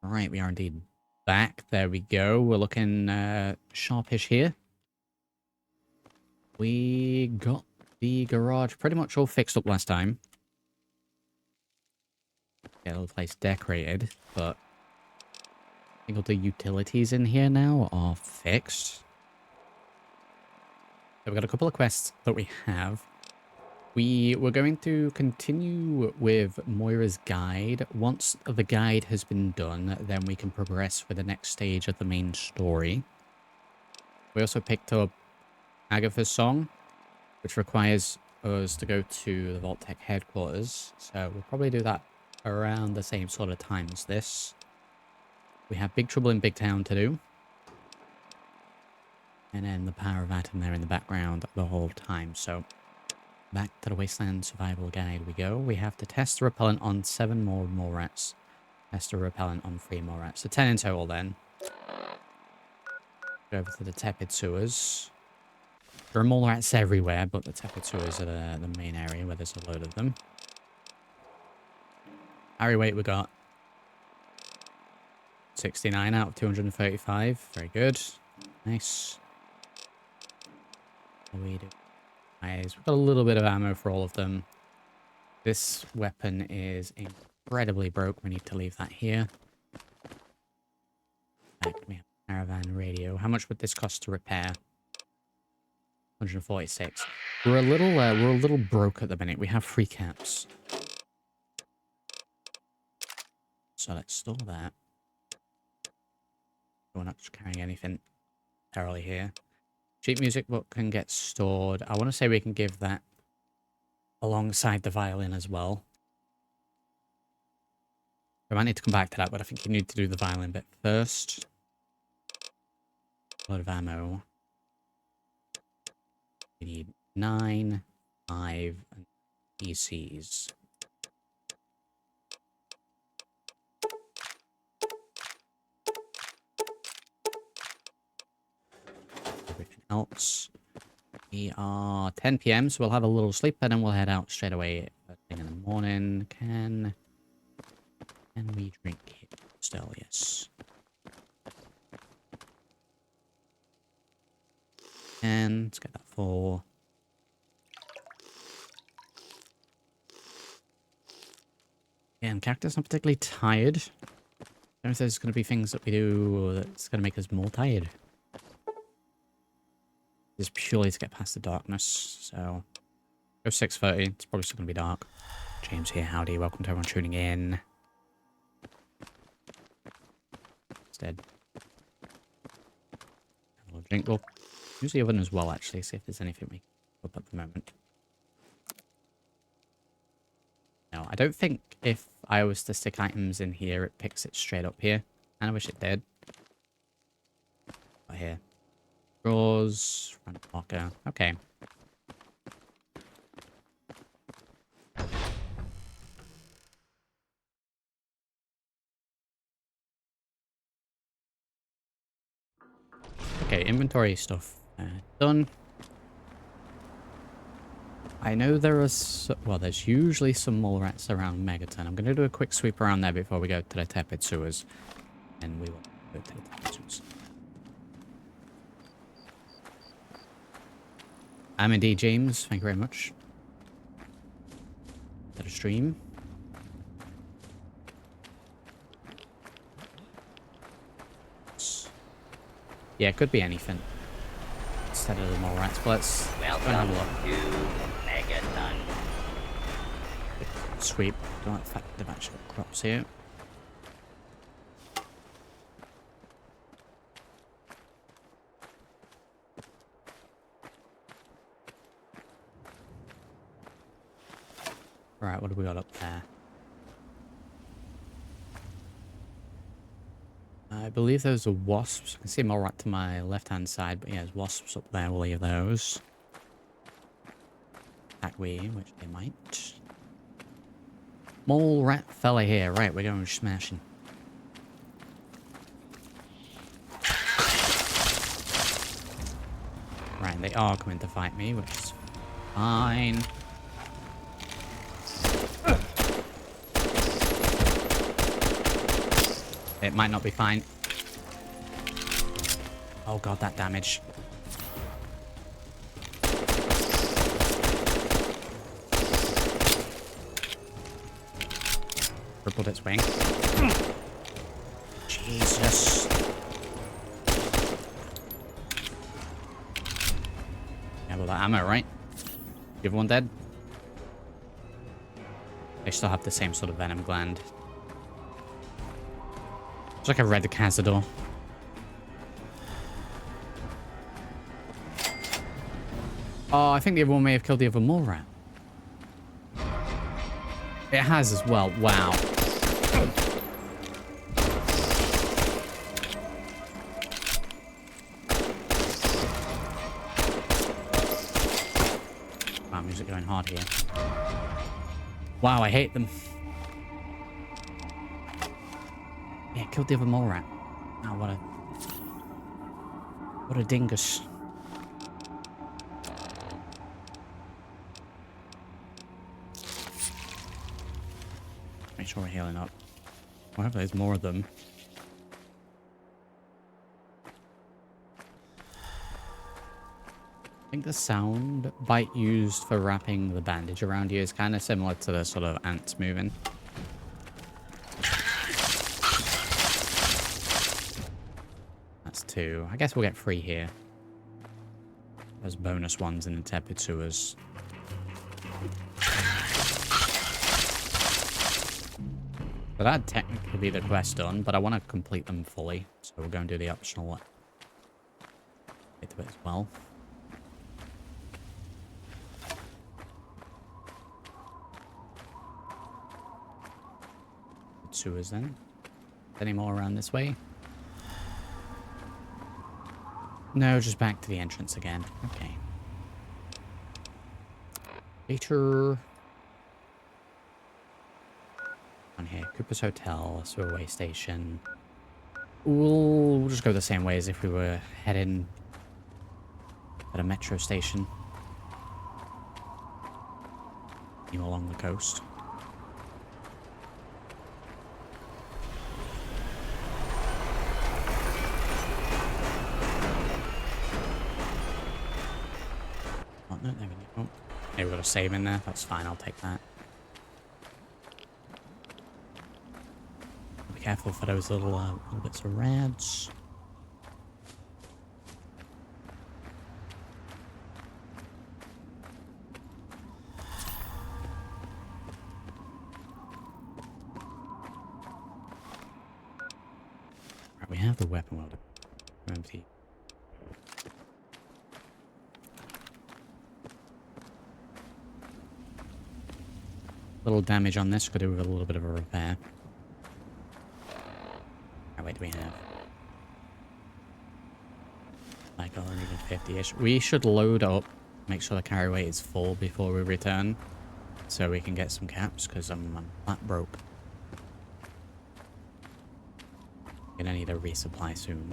Right, we are indeed back. There we go. We're looking sharpish here. We got the garage pretty much all fixed up last time. Get the place decorated, but I think all the utilities in here now are fixed. So we've got a couple of quests that we have. We were going to continue with Moira's guide. Once the guide has been done, then we can progress with the next stage of the main story. We also picked up Agatha's song, which requires us to go to the Vault-Tec headquarters. So we'll probably do that around the same sort of time as this. We have Big Trouble in Big Town to do. And then the Power of Atom there in the background the whole time. So back to the Wasteland Survival Guide we go. We have to test the repellent on 7 more rats. Test the repellent on 3 more rats. So 10 in total then. Go over to the Tepid Sewers. There are mole rats everywhere, but the Tepid Sewers are the main area where there's a load of them. Harry weight we got 69 out of 235. Very good. Nice. What do we do? Nice. We've got a little bit of ammo for all of them. This weapon is incredibly broke. We need to leave that here. Right, we have a caravan radio. How much would this cost to repair? 146. We're a little broke at the minute. We have 3 caps. So let's store that. We're not just carrying anything thoroughly here. Cheap music book can get stored. I want to say we can give that alongside the violin as well. I might need to come back to that, but I think you need to do the violin bit first. A lot of ammo. We need 9, 5, and PCs. Everything else. We are 10 PM, so we'll have a little sleep and then we'll head out straight away first thing in the morning. Can we drink here? Still, yes. And let's get that full. Yeah, and character's not particularly tired. I don't know if there's going to be things that we do that's going to make us more tired. Just purely to get past the darkness, so go 6:30. It's probably still going to be dark. James here, howdy. Welcome to everyone tuning in. It's dead. Have a little drink. We'll use the oven as well, actually, see if there's anything we can up at the moment. No, I don't think if I was to stick items in here, it picks it straight up here. And I wish it did. But here. Drawers, front locker. Okay. Okay, inventory stuff done. I know there are, well, there's usually some mole rats around Megaton. I'm going to do a quick sweep around there before we go to the Tepid Sewers. And we will go to the Tepid Sewers. I'm indeed James. Thank you very much. Got a stream. Yeah, it could be anything. Instead of the mole rats, but let's go and have a look. Megaton. Sweep. Don't like the fact that they've actually got crops here. Right, what have we got up there? I believe those are wasps. I can see them all right to my left-hand side, but yeah, there's wasps up there. We'll leave those. Attack which they might. Mole rat fella here. Right, we're going smashing. Right, they are coming to fight me, which is fine. It might not be fine. Oh god, that damage. Crippled its wing. Jesus. Yeah, well, that ammo, right? The other one dead? They still have the same sort of venom gland. It's like a red Cazador. Oh, I think the other one may have killed the other Moira. It has as well. Wow. Wow, music going hard here. Wow, I hate them. Yeah, killed the other mole rat. Oh, what a dingus. Make sure we're healing up. I hope there's more of them. I think the sound bite used for wrapping the bandage around you is kind of similar to the sort of ants moving. That's 2. I guess we'll get 3 here. There's bonus ones in the Tepid Sewers. So that'd technically be the quest done, but I want to complete them fully. So we'll go and do the optional bit of it as well. Sewers then. Any more around this way? No, just back to the entrance again. Okay. Later. On here, Cooper's Hotel, Sewerway Station. We'll just go the same way as if we were heading at a metro station. Along the coast. Oh, no, there we go. Oh, hey, we've got a save in there. That's fine, I'll take that. Be careful for those little bits of rads. Right, we have the weapon welder. Empty. Little damage on this, could do with a little bit of a repair. How wait do we have? Like $150-ish. We should load up, make sure the carry weight is full before we return, so we can get some caps, because I'm flat broke. Gonna need a resupply soon.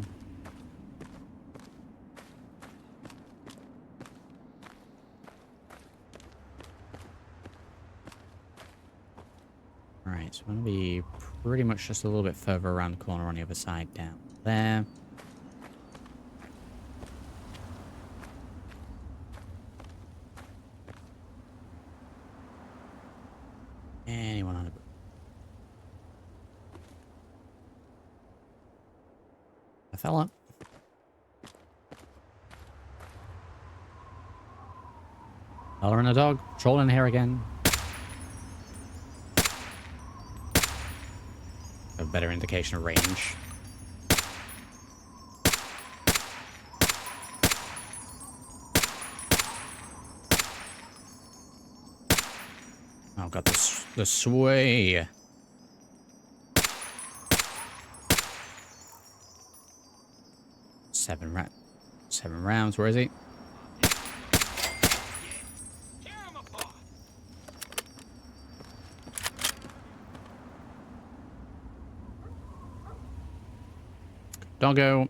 Alright, so I'm going to be pretty much just a little bit further around the corner on the other side down there. Anyone on a... A fella. Fella and a dog. Trolling here again. A better indication of range. Oh god, the sway. Seven rounds. Where is he? Doggo.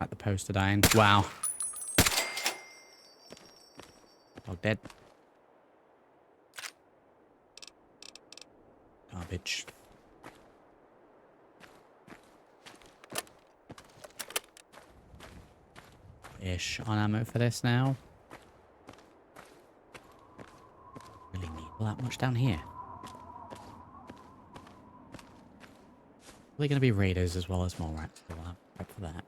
At the poster dying. Wow. Dog dead. Garbage. full-ish on ammo for this now. Really need all that much down here. Probably going to be raiders as well as more rats, so we'll have to prep for that.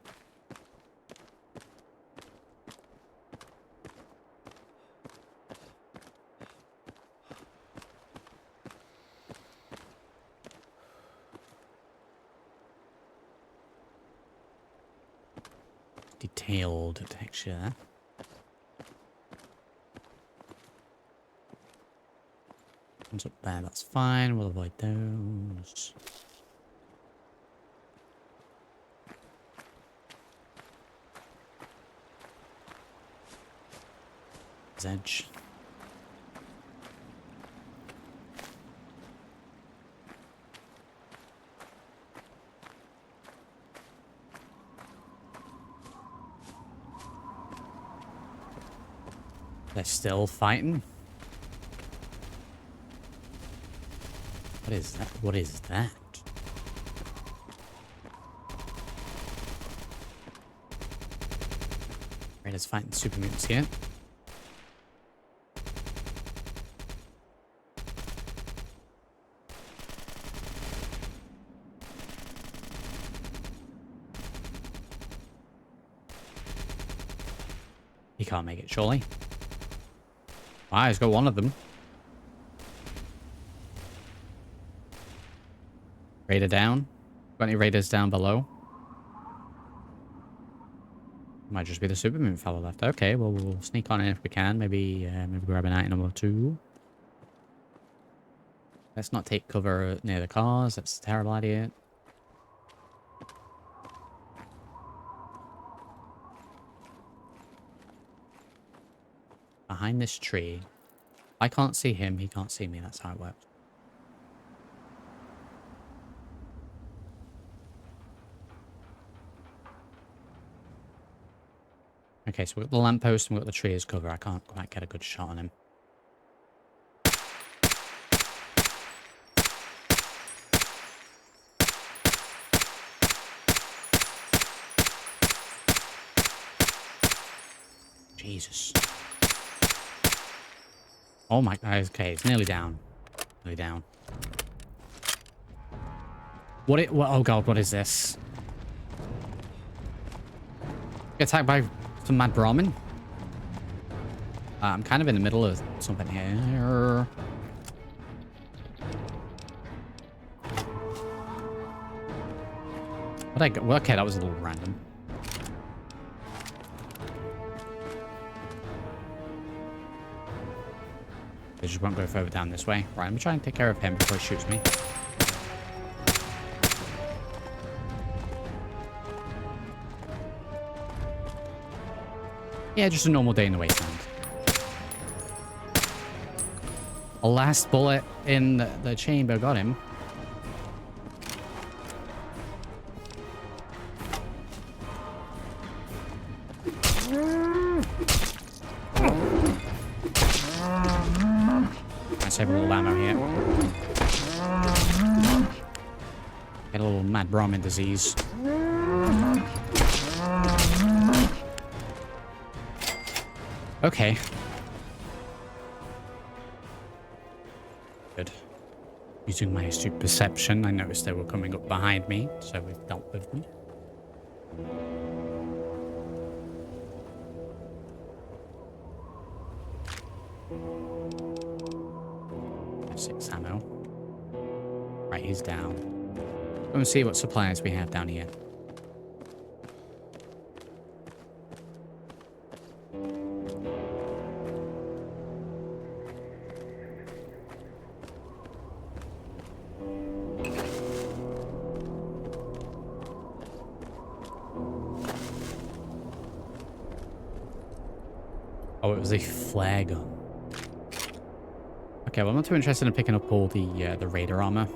Detailed texture. One's up there, that's fine. We'll avoid those. Edge. They're still fighting? What is that? What is that? Raiders fighting super mutants here. He can't make it, surely. Wow, he's got one of them. Raider down. Got any raiders down below? Might just be the supermoon fellow left. Okay, well, we'll sneak on in if we can. Maybe grab an item or two. Let's not take cover near the cars. That's a terrible idea. Behind this tree. I can't see him, he can't see me. That's how it works. Okay, so we've got the lamppost and we've got the tree as cover. I can't quite get a good shot on him. Jesus. Oh my god, okay, it's nearly down. Nearly down. What, oh god, what is this? Get attacked by some mad Brahmin? I'm kind of in the middle of something here. What I got? Well, okay, that was a little random. They just won't go further down this way. Right, let me try and take care of him before he shoots me. Yeah, just a normal day in the Wasteland. A last bullet in the chamber got him. Save a little ammo here. Get a little mad Brahmin disease. Okay. Good. Using my astute perception, I noticed they were coming up behind me, so we've dealt with them. 6 ammo. Right, he's down. Go and see what supplies we have down here. Oh, it was a flare gun. Okay, well, I'm not too interested in picking up all the raider armor.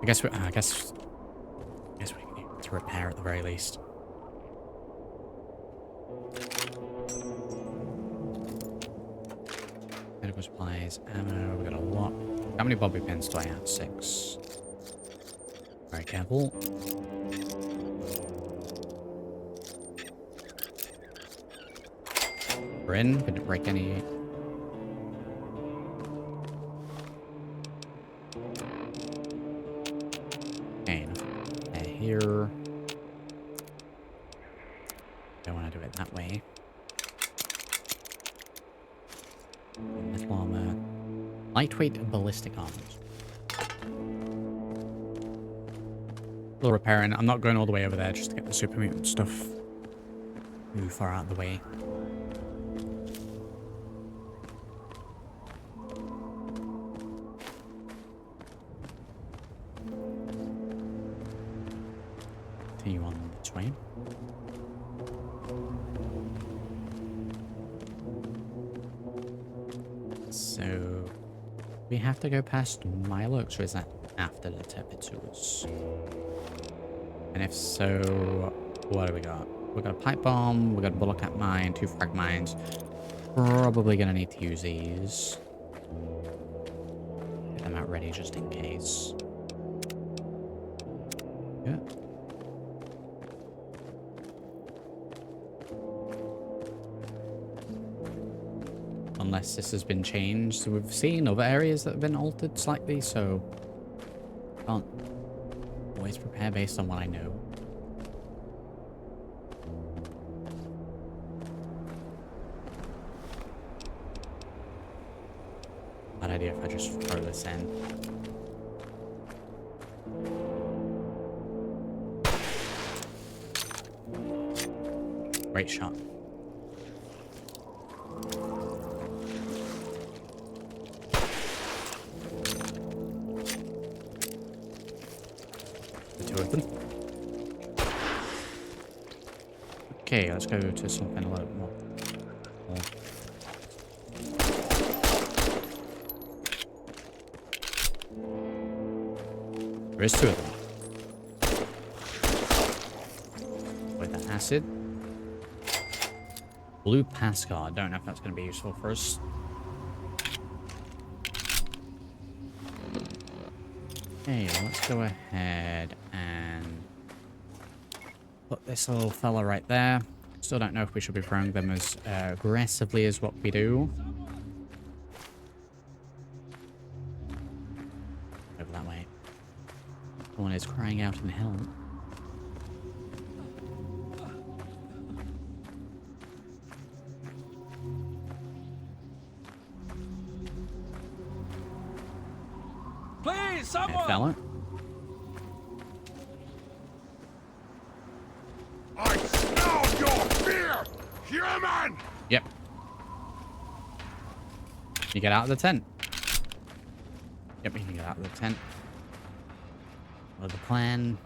I guess we can use it to repair at the very least. Medical supplies, ammo, we got a lot. How many bobby pins do I have? 6. Very careful. We're in. We didn't break any. Okay, enough here. Don't want to do it that way. Metal armor. Lightweight ballistic armors. Little repairing. I'm not going all the way over there just to get the super mutant stuff. Move far out of the way. Continue on this way. So we have to go past Mirelurk, or is that after the Tepid Sewers? And if so, what do we got? We got a pipe bomb, we got a bullet cap mine, 2 frag mines. Probably gonna need to use these. Get them out ready just in case. Yeah. Unless this has been changed. We've seen other areas that have been altered slightly, so can't always prepare based on what I know. Bad idea if I just throw this in. Great shot. Okay, let's go to something a little more. There is 2 of them. With that acid. Blue pass card. Don't know if that's going to be useful for us. Okay, let's go ahead and put this little fella right there. Still don't know if we should be throwing them as aggressively as what we do. Over that way. Someone is crying out in hell. Please, someone! Hey, fella. I smell your fear, human! Yep. You get out of the tent. Yep, you can get out of the tent. Follow the plan.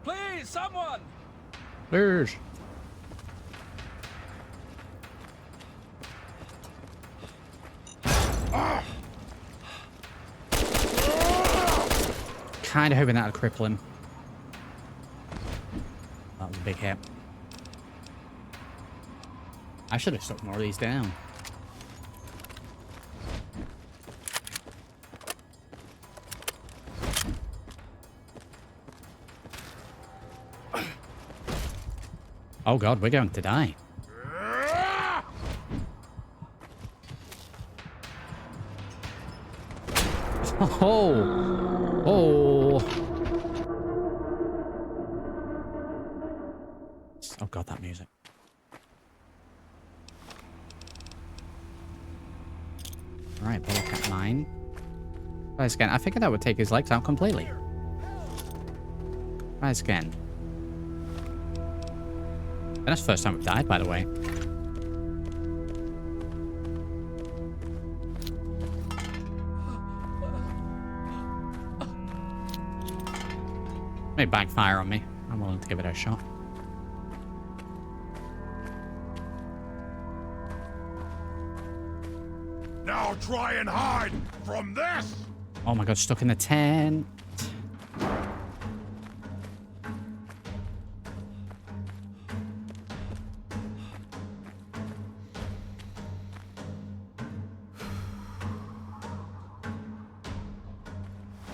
Please, someone! Burge. Kind of hoping that would cripple him. That was a big hit. I should have stuck more of these down. Oh god, we're going to die. Oh! Oh! Oh god, that music. Alright, bullet cap mine. Try this again. I figured that would take his legs out completely. Try this again. And that's the first time we've died, by the way. May backfire on me. I'm willing to give it a shot. Now try and hide from this! Oh my god, stuck in the tent.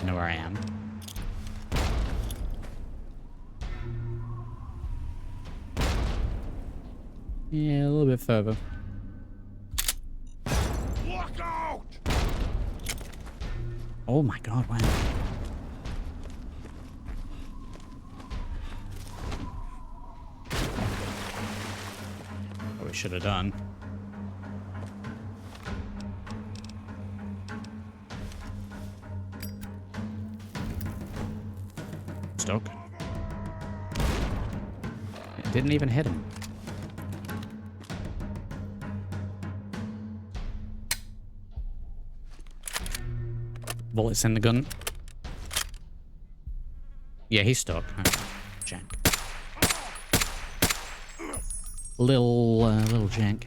You know where I am. Yeah, a little bit further. Look out! Oh my god, wow. What we should have done. Stuck. It didn't even hit him. Bullets in the gun. Yeah, he's stuck. Okay. Jack. Little jank.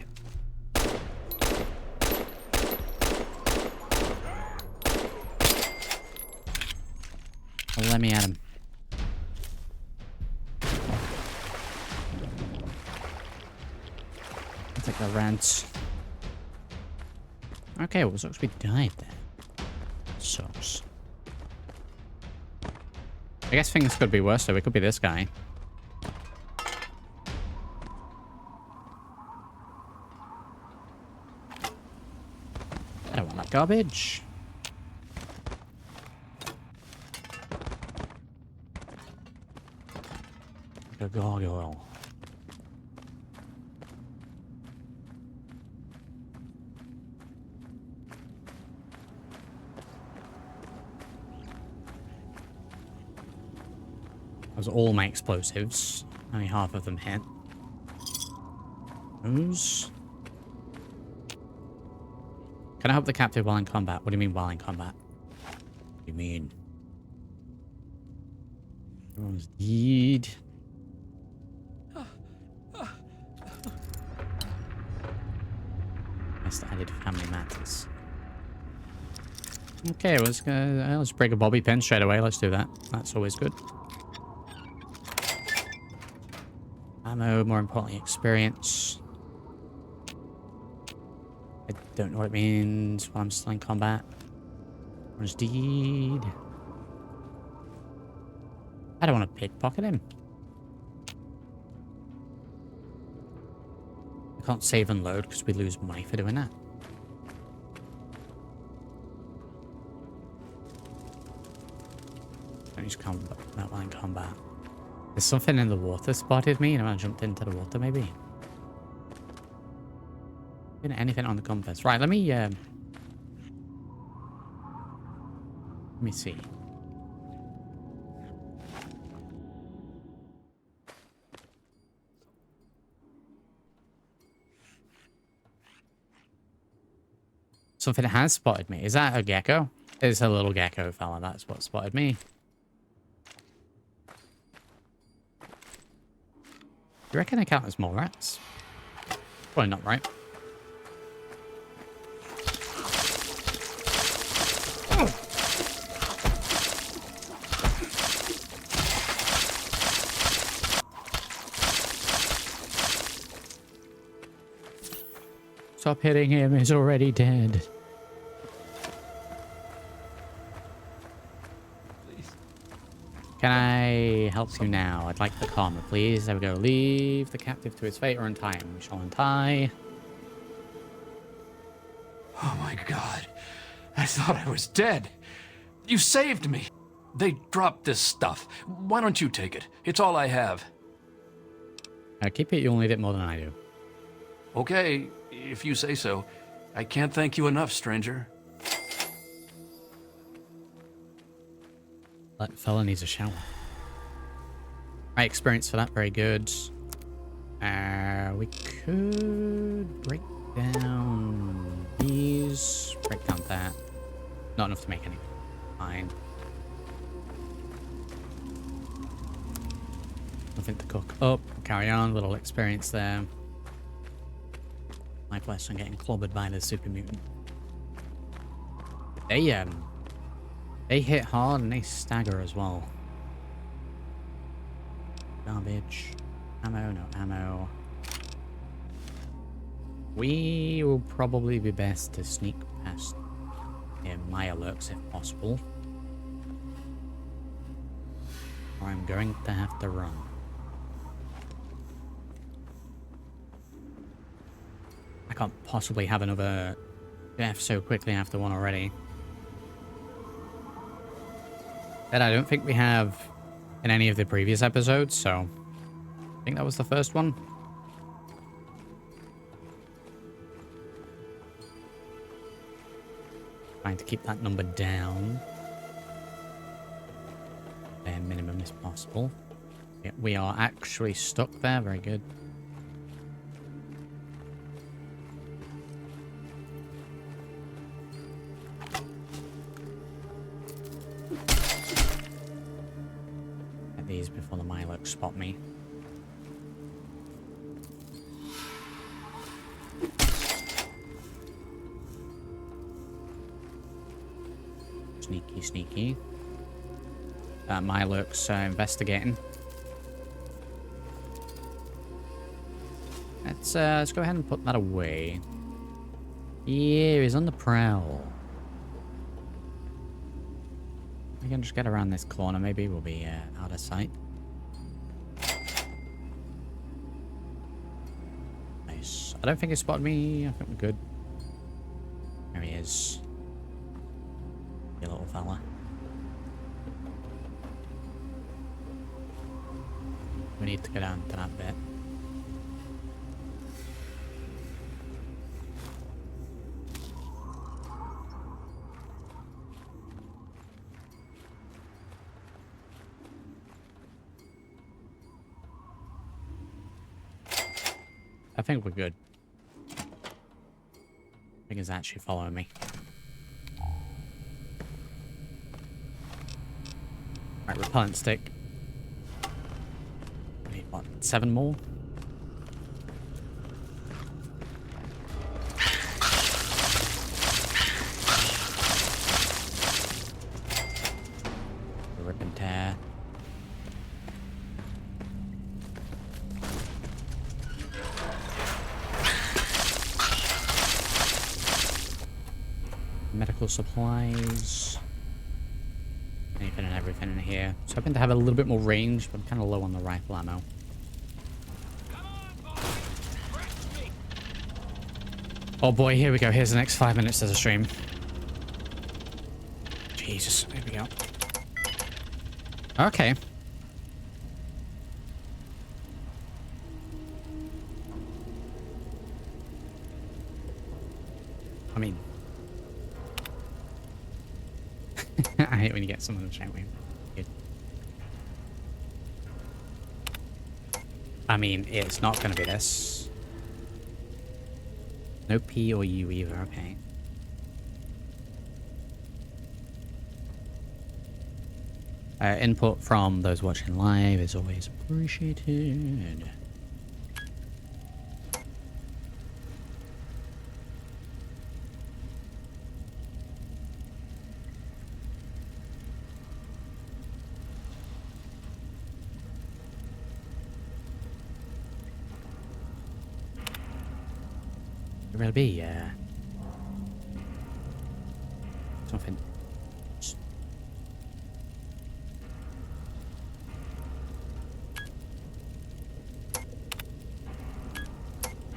Well, let me at him. I'll take the rent. Okay, well, sucks we died there. Sucks. I guess things could be worse, though. We could be this guy. I don't want that garbage. Like a gargoyle. Those are all my explosives. Only half of them hit. Those. Can I help the captive while in combat? What do you mean while in combat? What do you mean? Everyone's dead. Best added family matters. Okay, let's break a bobby pin straight away. Let's do that. That's always good. Ammo, more importantly, experience. I don't know what it means while I'm still in combat. Where's deed? I don't want to pickpocket him. I can't save and load because we lose money for doing that. Don't use combat while in combat. There's something in the water spotted me and I jumped into the water maybe. Anything on the compass. Right, let me see. Something has spotted me. Is that a gecko? It's a little gecko fella. That's what spotted me. Do you reckon I count as mole rats? Probably not, right? Stop hitting him, he's already dead. Please. Can I help you now? I'd like the karma, please. There we go. Leave the captive to his fate or untie him. We shall untie. Oh my god. I thought I was dead. You saved me. They dropped this stuff. Why don't you take it? It's all I have. Keep it, you'll need it more than I do. Okay, if you say so. I can't thank you enough, stranger. That fella needs a shower. Right, experience for that, very good. We could break down these, break down that. Not enough to make any. Fine. Nothing to cook up. Carry on, little experience there. Life lesson getting clobbered by the super mutant. They hit hard and they stagger as well. Garbage. Ammo, no ammo. We will probably be best to sneak past Mirelurk if possible. Or I'm going to have to run. can't possibly have another death so quickly after one already. That I don't think we have in any of the previous episodes, so I think that was the first one. Trying to keep that number down. Bare minimum as possible. Yeah, we are actually stuck there. Very good. Get these before the Mirelurk spot me. Sneaky, sneaky. Mirelurk's investigating. Let's go ahead and put that away. Yeah, he's on the prowl. We can just get around this corner. Maybe we'll be out of sight. Nice. I don't think he spotted me. I think we're good. There he is. You little fella. We need to go down to that bit. I think we're good. I think he's actually following me. Right, repellent stick. We need what, 7 more? Rip and tear. Medical supplies. Anything and everything in here. So hoping to have a little bit more range, but I'm kind of low on the rifle ammo. Oh boy, here we go. Here's the next 5 minutes of the stream. Jesus, here we go. Okay. I mean... I hate when you get someone to shout me. I mean, it's not going to be this. No P or U either, okay. Input from those watching live is always appreciated. Will be something.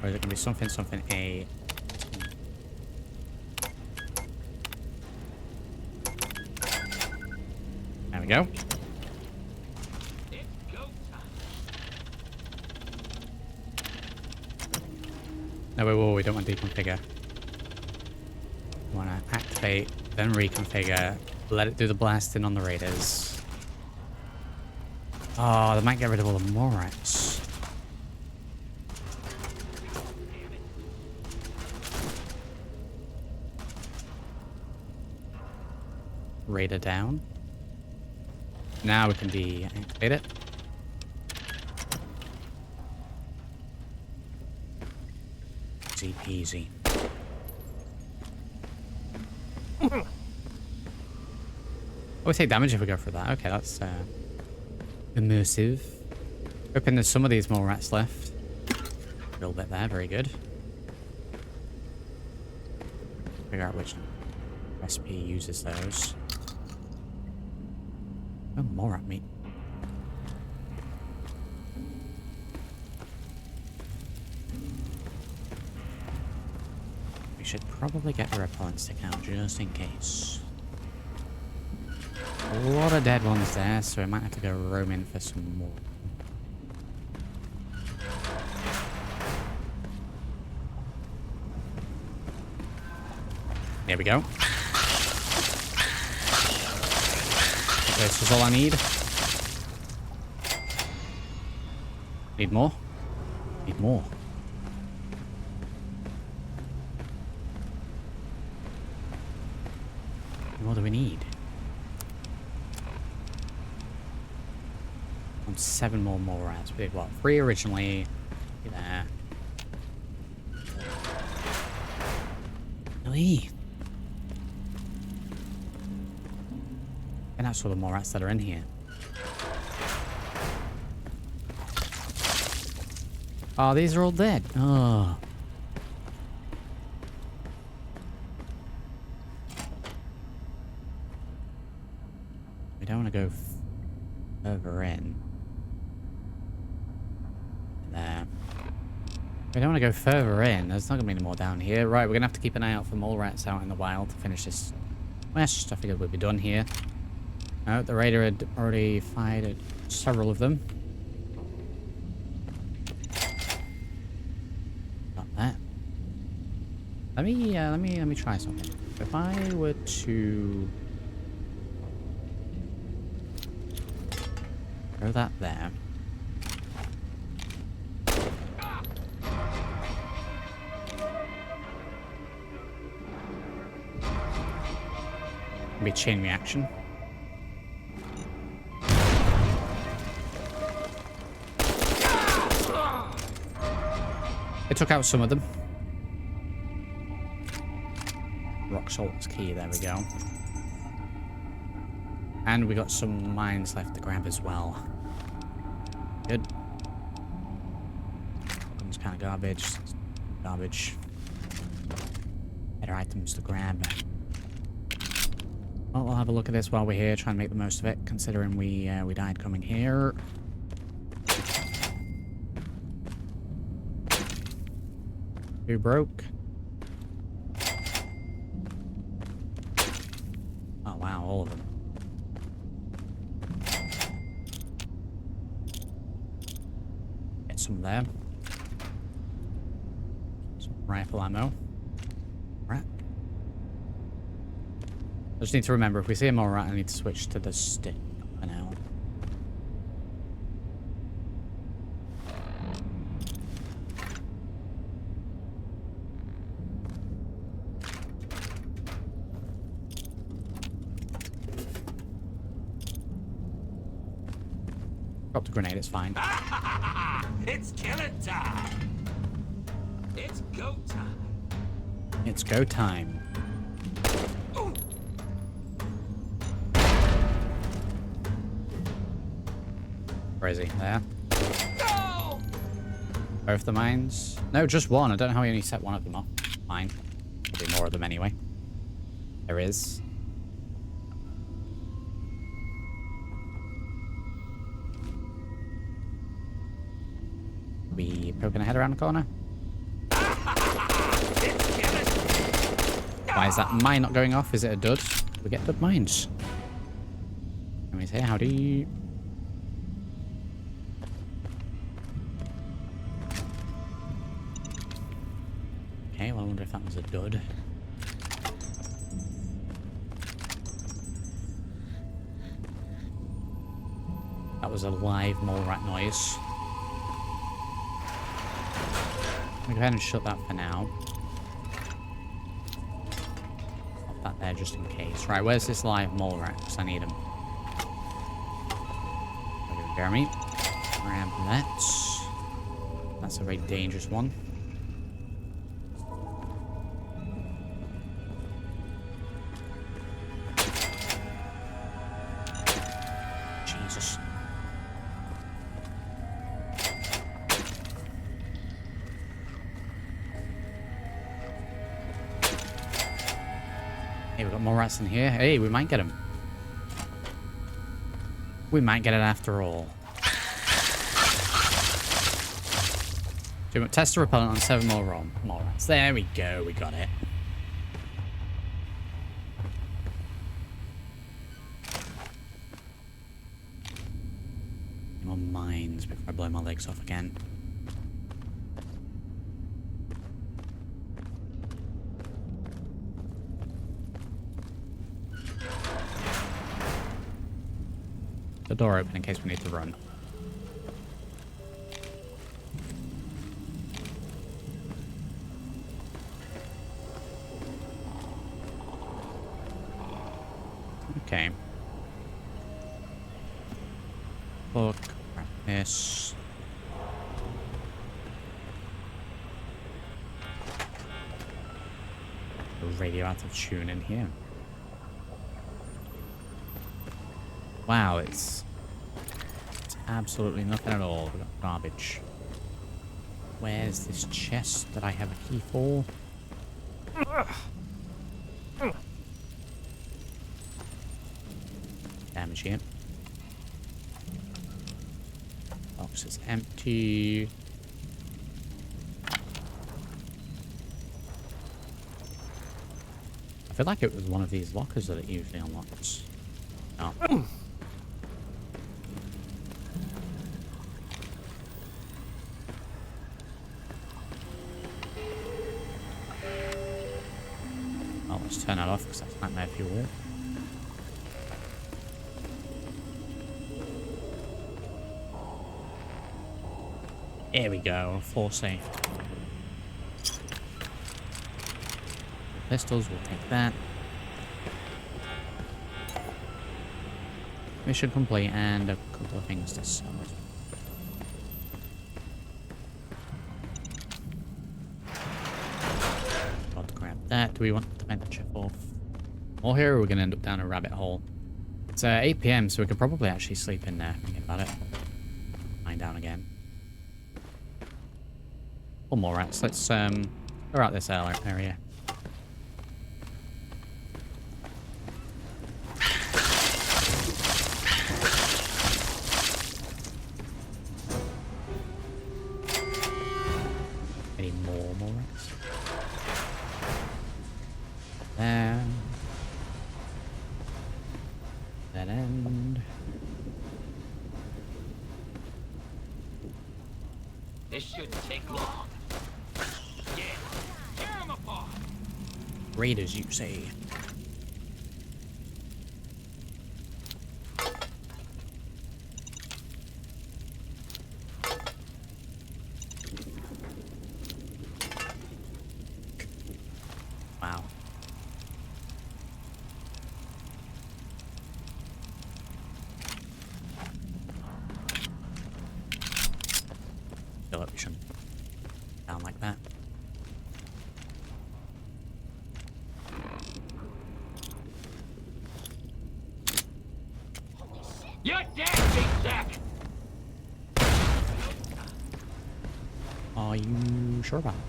Or is it gonna be something A? There we go. No, whoa, we don't want to deconfigure. We want to activate, then reconfigure, let it do the blasting on the raiders. Oh, they might get rid of all the Morats. Raider down. Now we can deactivate it. Easy peasy. Always take damage if we go for that. Okay, that's immersive. Hoping there's some of these more rats left. A little bit there, very good. Figure out which recipe uses those. Oh, more rat meat. should probably get the repellent stick out just in case. A lot of dead ones there, so we might have to go roam in for some more. There we go. This is all I need. Need more? Need more. What do we need? 7 more rats. We did what? 3 originally. There. Really? And that's all the more rats that are in here. Oh, these are all dead. Oh. We don't want to go further in. There. We don't want to go further in. There's not going to be any more down here. Right, we're going to have to keep an eye out for mole rats out in the wild to finish this quest. I figured we'd be done here. Oh, the raider had already fired at several of them. Got that. Let me try something. If I were to throw that there. Be a chain reaction. It took out some of them. Rock salt's key, there we go. And we got some mines left to grab as well. Good. It's kind of garbage. Garbage. Better items to grab. Well, we'll have a look at this while we're here, try and make the most of it, considering we died coming here. Who broke? Oh wow, all of them. Get some there. Some rifle ammo. Right. I just need to remember, if we see a more rat, I need to switch to the stick for now. Dropped a grenade, it's fine. It's killing time. It's go time. It's go time. Ooh. Where is he? There. No! Both the mines? No, just one. I don't know how he only set one of them off. Fine. There'll be more of them anyway. There is. We poking our head around the corner? Why is that mine not going off? Is it a dud? We get dud mines. Let me say, how do you... Okay, well, I wonder if that was a dud. That was a live mole rat noise. Let me go ahead and shut that for now. Pop that there just in case. Right, where's this live mole rat? Because I need him. Okay, Jeremy. Grab that. That's a very dangerous one. Jesus. Hey, we've got more rats in here. Hey, we might get them. We might get it after all. Test the repellent on 7 more rats. There we go. We got it. More mines before I blow my legs off again. The door open in case we need to run. Okay. Look, grab this. A radioactive tune in here. Wow, it's absolutely nothing at all. We've got garbage. Where's this chest that I have a key for? Damage here. Box is empty. I feel like it was one of these lockers that it usually unlocks. Oh. Oh, let's turn that off because that's nightmare fuel. There we go, floor safe. Pistols, we'll take that. Mission complete, and a couple of things to sell. Got to grab that. Do we want to venture forth? Or here, we're going to end up down a rabbit hole. It's 8 PM, so we could probably actually sleep in there, thinking about it. Lying down again. One more rats. Let's go out this area. Any more rats? There. That end. This shouldn't take long. Yeah, tear them apart. Raiders, you say? Wow. Feel like we shouldn't down like that. You're dead, Big Jack. Are you sure about it?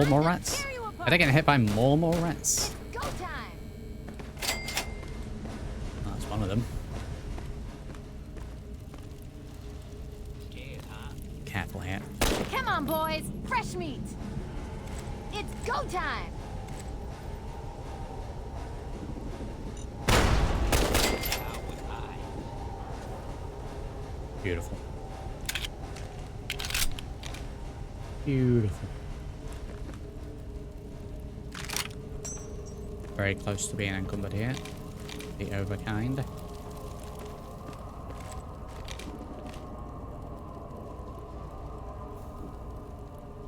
More rats? Are they getting hit by more rats? Go time. Oh, that's one of them. Scared, huh? Careful here. Come on, boys. Fresh meat. It's go time. How would I? Beautiful. Beautiful. Very close to being encumbered here. The overkind.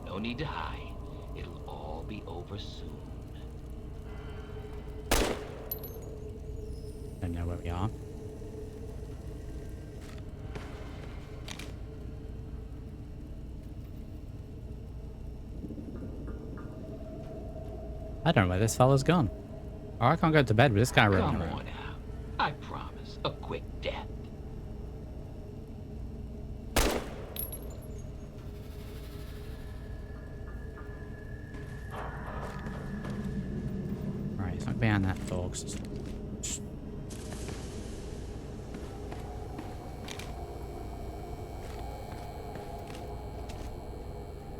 No need to hide. It'll all be over soon. Don't know where we are. I don't know where this fella's gone. Oh, I can't go to bed with this guy running Come around. on now. I promise. A quick death. Right, it's not behind that door. 'Cause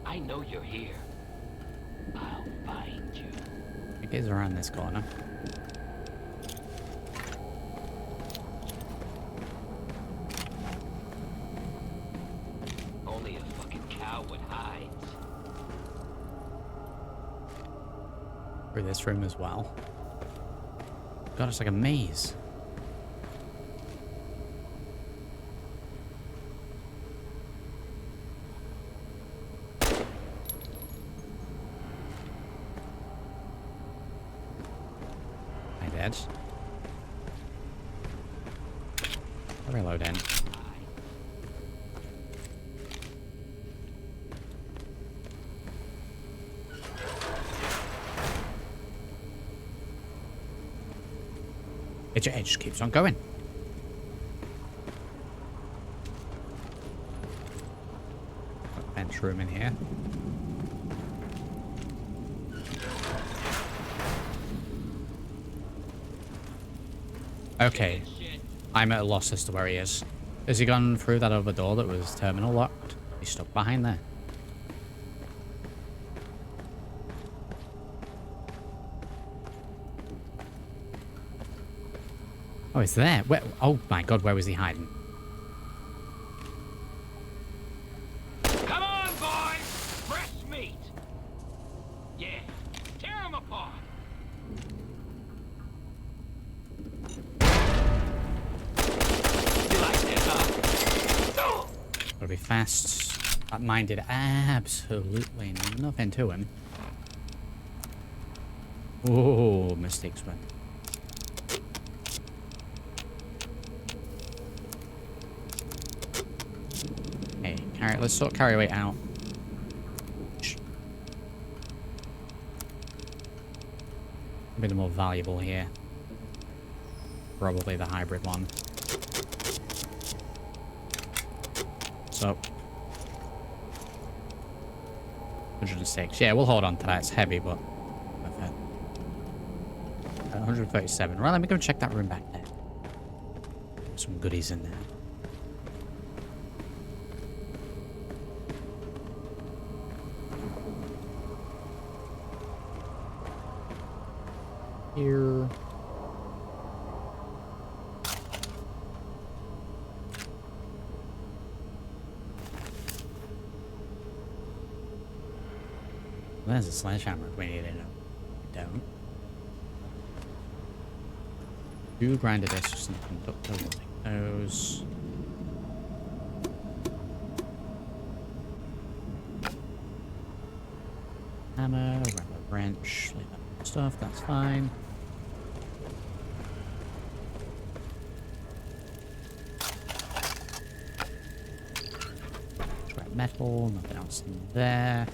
I know you're here. I'll find it is around this corner. Only a fucking cow would hide. Through this room as well. God, it's like a maze. Dead. I'll reload in. It just keeps on going. Got a bench room in here. Okay, I'm at a loss as to where he is. Has he gone through that other door that was terminal locked? He's stuck behind there. Oh, it's there. Where? Oh my god, where was he hiding? Come on, boys! Fresh meat! Yeah, tear them apart! You like this, huh? Gotta be fast. That mine did absolutely nothing to him. Oh, mistakes went. Hey, let's sort carry weight out. A bit more valuable here. Probably the hybrid one. So 106. Yeah, we'll hold on to that. It's heavy, but worth it. 137. Right, let me go check that room back there. Some goodies in there. Here. There's a sledgehammer if we need it. We don't. 2 grinder discs and conductor. We'll take those. Hammer, rubber wrench, leave that stuff, that's fine. Scrap metal, nothing else in there.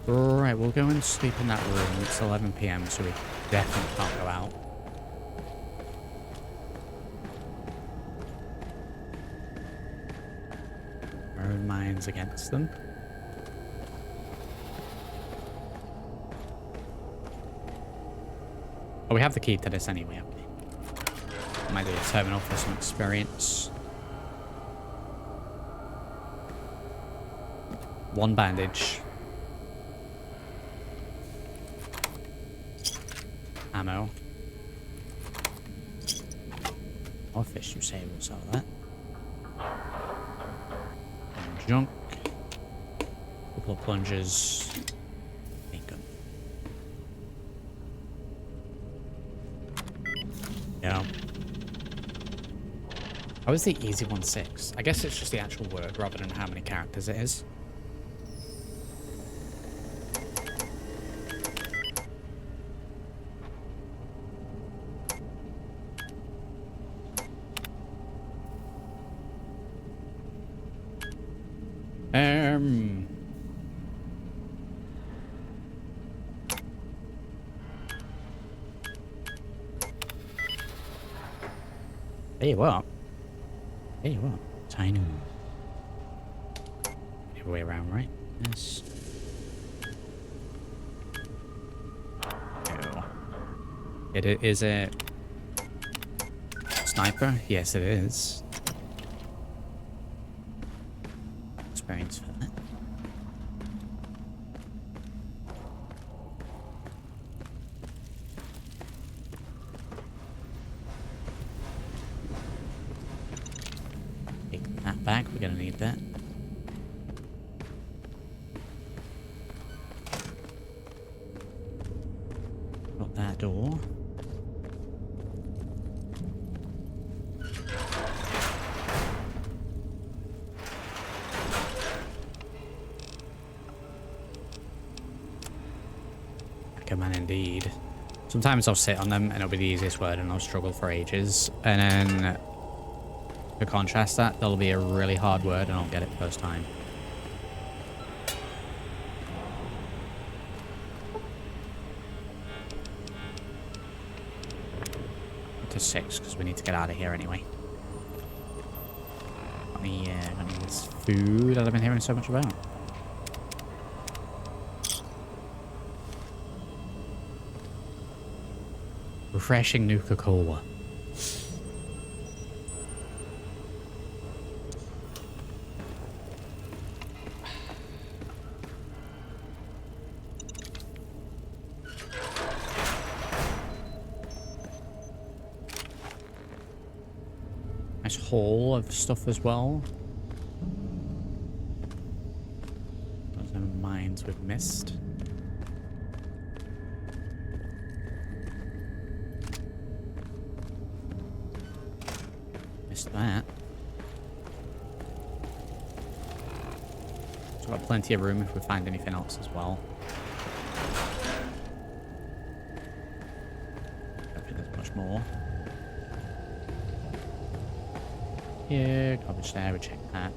Right, we'll go and sleep in that room. It's 11 PM, so we definitely can't go out. Our own minds against them. Oh, we have the key to this anyway, haven't we? Might do a terminal for some experience. 1 bandage. Ammo. More fish, you say, we'll sell that. And junk. Couple of plungers. Bacon. Yeah. How is the easy one 6? I guess it's just the actual word rather than how many characters it is. Tell you what. Tell you what. Tiny. Other way around, right? Yes. Oh. It is a sniper? Yes, it is. Experience for that. gonna need that. Got that door. Like a man indeed. Sometimes I'll sit on them and it'll be the easiest word and I'll struggle for ages. And then, to contrast that, there'll be a really hard word and I'll get it first time. To 6, because we need to get out of here anyway. Got any of this food that I've been hearing so much about? Refreshing Nuka-Cola. Nice haul of stuff as well. Those are mines we've missed. Missed that. So we've got plenty of room if we find anything else as well. Don't think there's much more. Yeah, garbage there, we check that.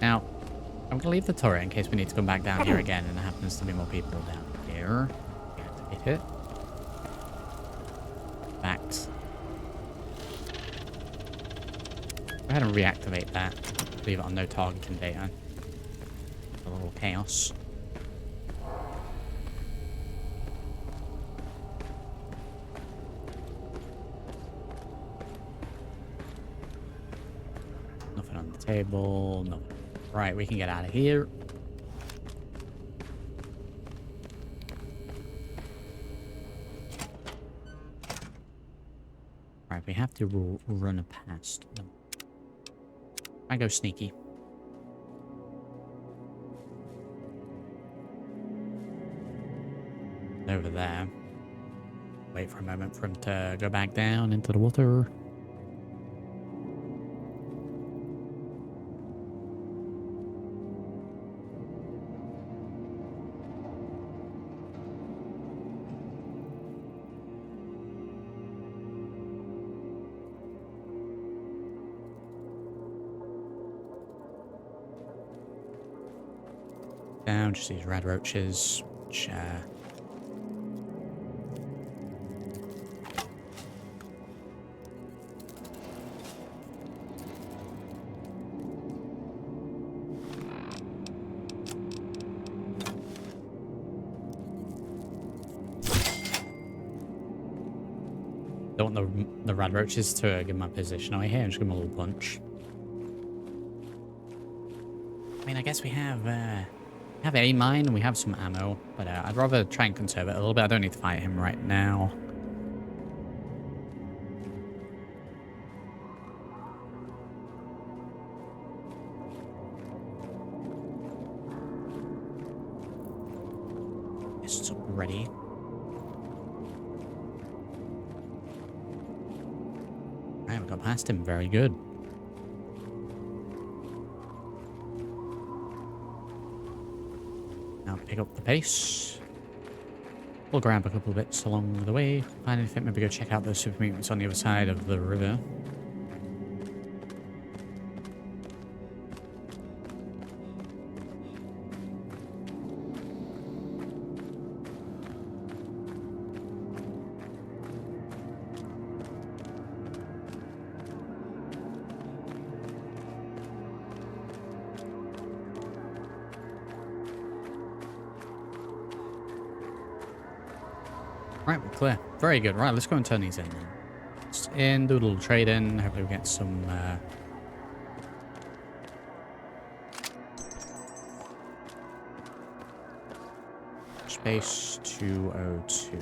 Now, I'm gonna leave the turret in case we need to come back down here again and there happens to be more people down here. Deactivate it. Fact. Go ahead and reactivate that. Leave it on no targeting data. A little chaos. Nothing on the table. Nothing. Right, we can get out of here. Right, we have to run past them. I go sneaky. Over there. Wait for a moment for him to go back down into the water. Down, just these red roaches, which, don't want the red roaches to give my position away here and just give them a little punch. I mean, I guess we have a mine and we have some ammo, but I'd rather try and conserve it a little bit. I don't need to fight him right now. It's ready. Right, we got past him. Very good. Now pick up the pace. We'll grab a couple of bits along the way. Find anything, maybe go check out those super mutants on the other side of the river. Right, we're clear. Very good. Right, let's go and turn these in then. Just in, do a little trade in. Hopefully we get some space 202.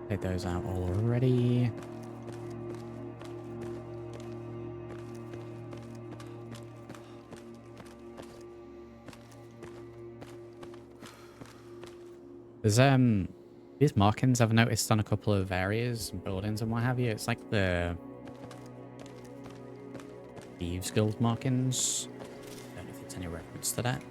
Take those out already. There's these markings I've noticed on a couple of areas and buildings and what have you. It's like the Thieves Guild markings. I don't know if it's any reference to that.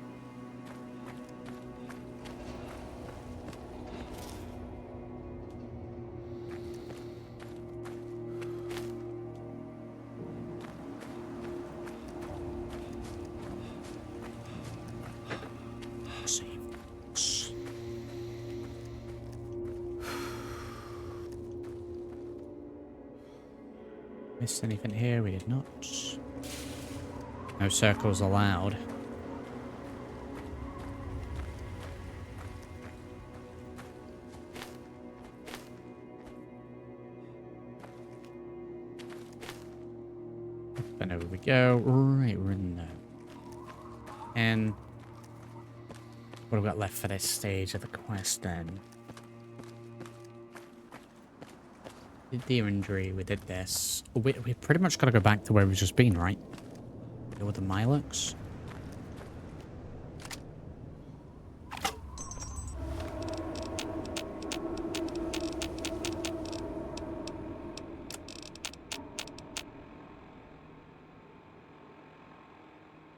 Missed anything here? We did not. No circles allowed. And over we go. Right, we're in there. And what have we got left for this stage of the quest then? Did the injury, we did this. We pretty much got to go back to where we've just been, right? Deal with the Mirelurks.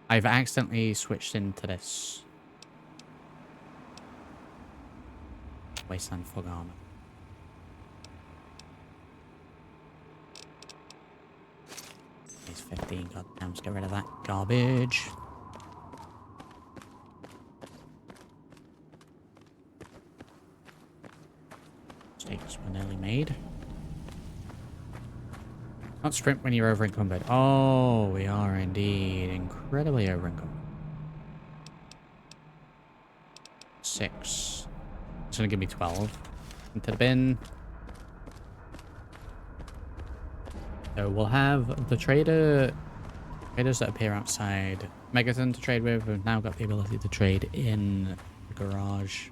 I've accidentally switched into this Wasteland fog armor. It's 15, goddamn, let's get rid of that garbage. Mistakes were nearly made. Not sprint when you're over encumbered. Oh, we are indeed incredibly over encumbered. 6. It's gonna give me 12. Into the bin. So we'll have the traders that appear outside Megaton to trade with. We've now got the ability to trade in the garage.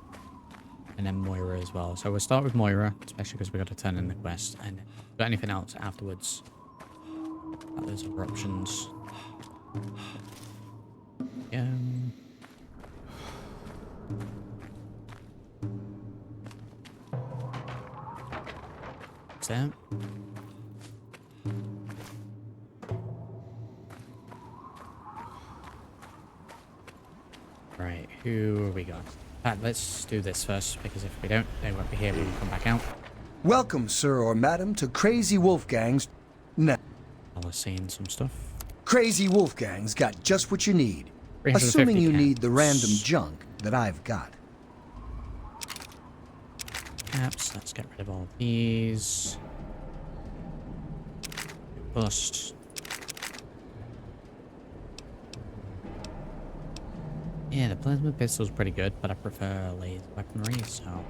And then Moira as well. So we'll start with Moira, especially because we've got to turn in the quest. And if we've got anything else afterwards, there's other options. Yeah. What's that? Right, who have we got? Let's do this first, because if we don't, they won't be here when we come back out. Welcome, sir or madam, to Crazy Wolfgang's... No. I was seeing some stuff. Crazy Wolfgang's got just what you need. Assuming you need the random junk that I've got. Caps, let's get rid of all these. Bust. Yeah, the plasma pistol's pretty good, but I prefer laser weaponry, so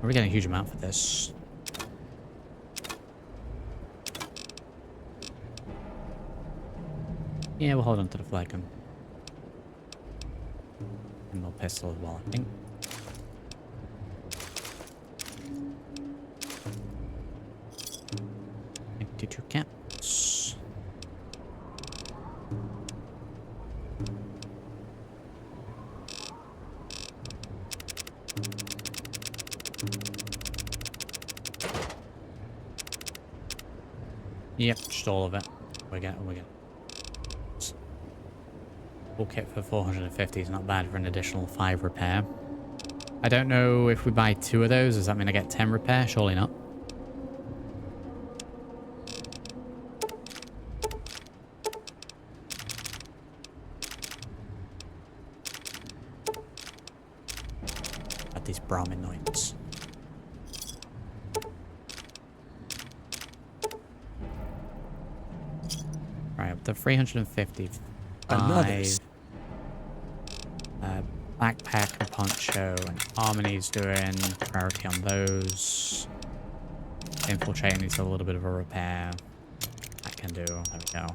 we're getting a huge amount for this. Yeah, we'll hold on to the flag gun. And more pistol as well, I think. Two caps. Yep, just all of it. We get. Full kit for 450 is not bad for an additional 5 repair. I don't know if we buy 2 of those, does that mean I get 10 repair? Surely not. At these Brahminoids. Right, up to 355. Backpack and poncho and Harmony's doing priority on those. Infiltrating needs a little bit of a repair. I can do. There we go.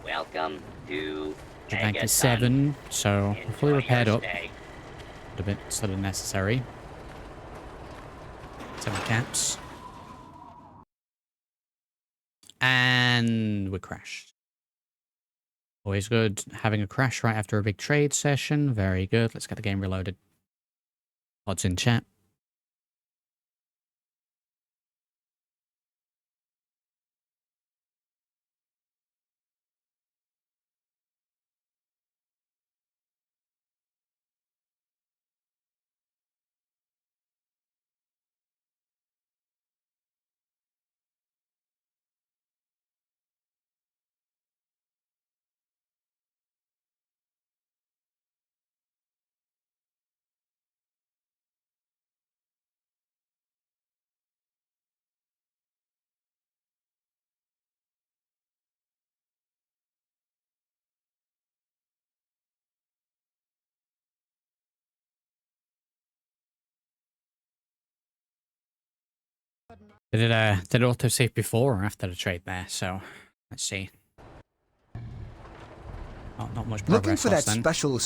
Welcome to The bank is 7, so we're fully repaired up. A bit sort of necessary. 7 caps. And we crashed. Always good having a crash right after a big trade session. Very good. Let's get the game reloaded. Odds in chat. Did it autosave before or after the trade there? So let's see. Oh, not much progress. Looking for that then. special.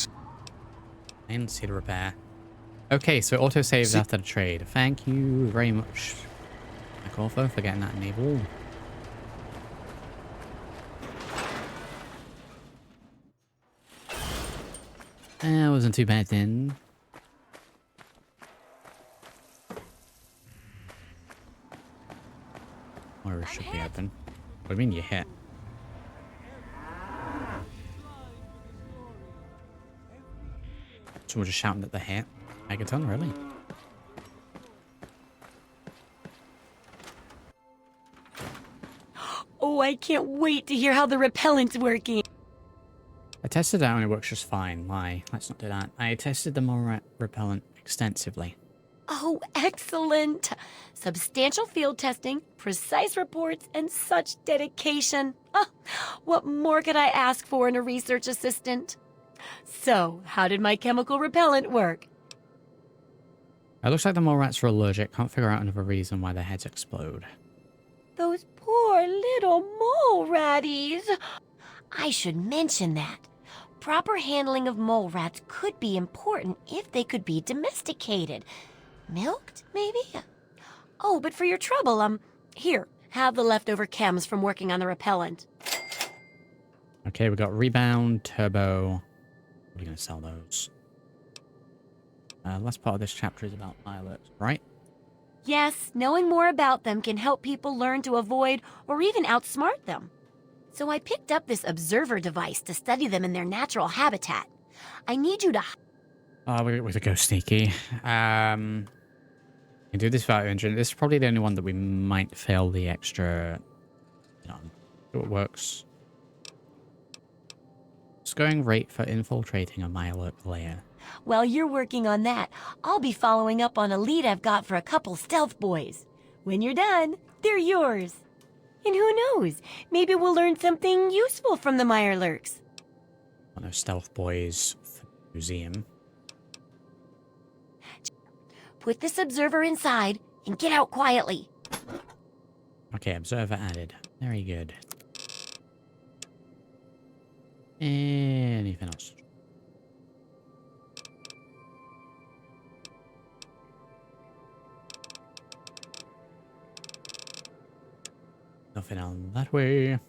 I didn't see the repair. Okay, so it autosaves after the trade. Thank you very much, McAuthor, for getting that enabled. That wasn't too bad then. Moira should be open. What do you mean you hit? Someone just shouting at the hit. Megaton, really? Oh, I can't wait to hear how the repellent's working. I tested it out and it works just fine. Why? Let's not do that. I tested the Moira repellent extensively. Oh, excellent. Substantial field testing, precise reports, and such dedication. Ah, what more could I ask for in a research assistant? So, how did my chemical repellent work? It looks like the mole rats are allergic. Can't figure out another reason why their heads explode. Those poor little mole ratties. I should mention that. Proper handling of mole rats could be important if they could be domesticated. Milked, maybe? Oh, but for your trouble, here, have the leftover chems from working on the repellent. Okay, we got rebound, turbo. What are we going to sell those? Last part of this chapter is about pilots, right? Yes, knowing more about them can help people learn to avoid or even outsmart them. So I picked up this observer device to study them in their natural habitat. I need you to... Oh, we're going to go sneaky. Can do this without engine. This is probably the only one that we might fail the extra... see what works. Just going right for infiltrating a Mirelurk layer. While you're working on that, I'll be following up on a lead I've got for a couple stealth boys. When you're done, they're yours. And who knows, maybe we'll learn something useful from the Mirelurks. One of stealth boys for the museum. Put this observer inside and get out quietly. Okay, observer added. Very good. Anything else? Nothing on that way.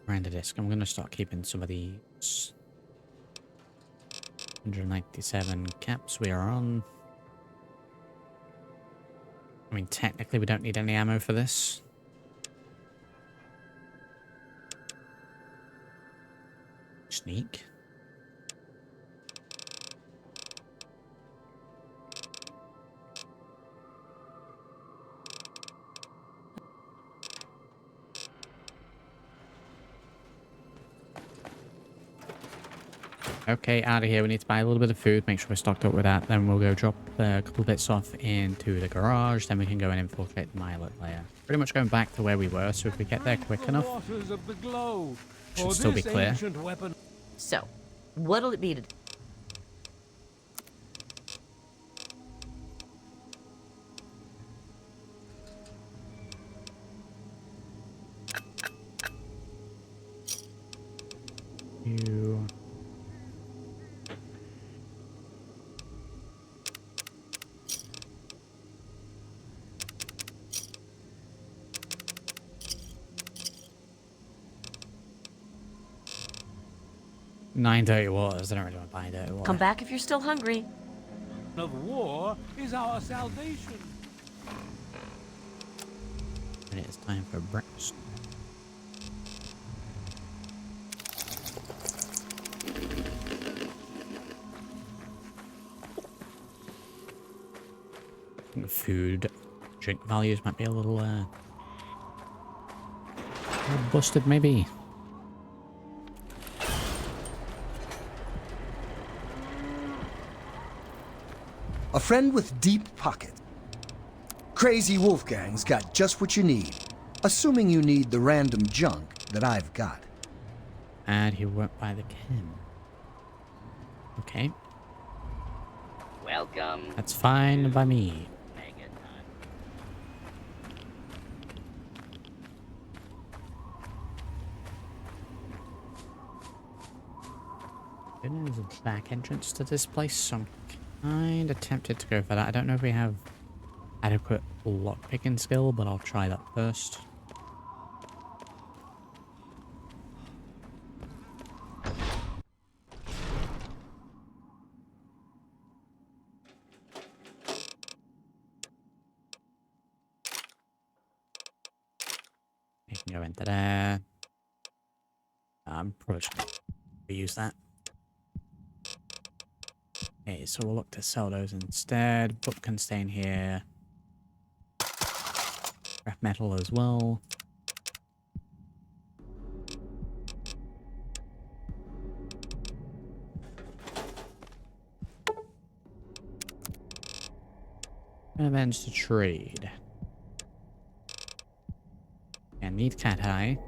Render disk. I'm going to start keeping some of these 197 caps we are on. I mean, technically we don't need any ammo for this. Sneak. Okay, out of here. We need to buy a little bit of food, make sure we're stocked up with that. Then we'll go drop a couple bits off into the garage. Then we can go and infiltrate the Mirelurk layer. Pretty much going back to where we were, so if we get there quick enough, should still be clear. So, what'll it be to... You... 9 dirty waters. I don't really want to buy dirty water. Come back if you're still hungry. Of war is our salvation. And it's time for breakfast. I think food, drink values might be a little busted, maybe. A friend with deep pockets. Crazy Wolfgang's got just what you need. Assuming you need the random junk that I've got. And he went by the chem. Okay. Welcome. That's fine by me. There's a back entrance to this place, so I'm kind of tempted to go for that. I don't know if we have adequate lockpicking skill, but I'll try that first. You can go into there. I'm probably just going to use that. Okay, so we'll look to sell those instead. Book can stay in here. Scrap metal as well. Events to trade. And need cat eye.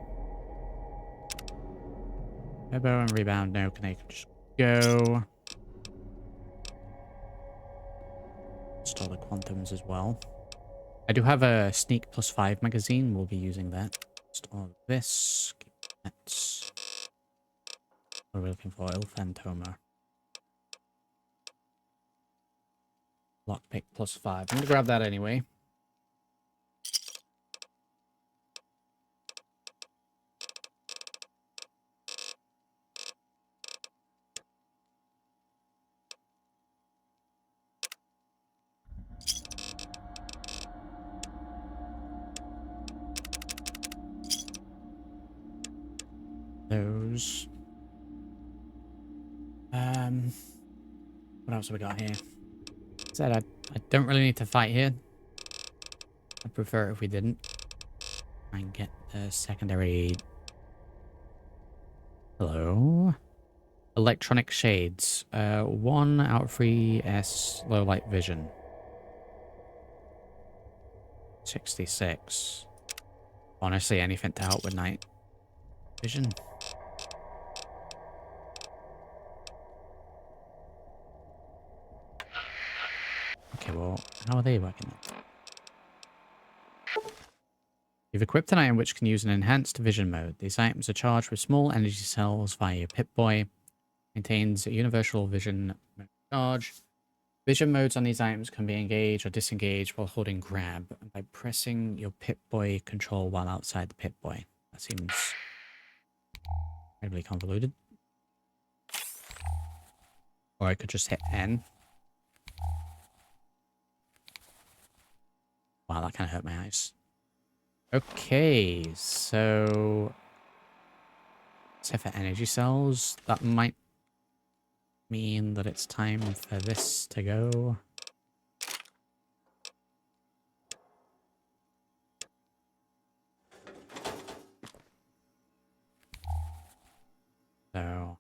Turbo and rebound, no, can I just go? Install the quantums as well. I do have a sneak +5 magazine, we'll be using that. Install this. That's what are we looking for? Ilphantoma. Lockpick +5. I'm gonna grab that anyway. Those. What else have we got here? Said I don't really need to fight here. I'd prefer it if we didn't. Try and get the secondary. Hello. Electronic shades. 1 out of 3 S low light vision. 66. Honestly, anything to help with night vision. Okay, well, how are they working? You've equipped an item which can use an enhanced vision mode. These items are charged with small energy cells via your Pip-Boy. Maintains a universal vision mode charge. Vision modes on these items can be engaged or disengaged while holding grab by pressing your Pip-Boy control while outside the Pip-Boy. That seems incredibly convoluted. Or I could just hit N. Wow, that kind of hurt my eyes. Okay, so except for energy cells, that might mean that it's time for this to go. So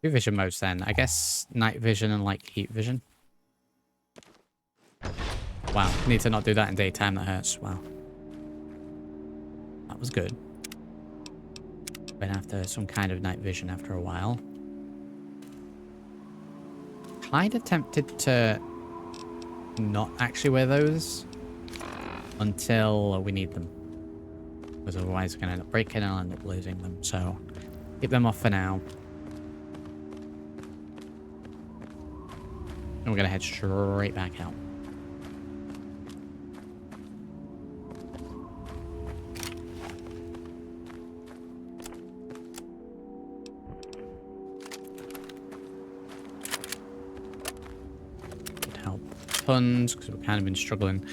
2 vision modes then. I guess night vision and like heat vision. Wow, need to not do that in daytime, that hurts. Wow. That was good. Went after some kind of night vision after a while. Kind of tempted to not actually wear those until we need them. Because otherwise we're going to end up breaking and I'll end up losing them. So keep them off for now. And we're going to head straight back out. help tons because we've kind of been struggling.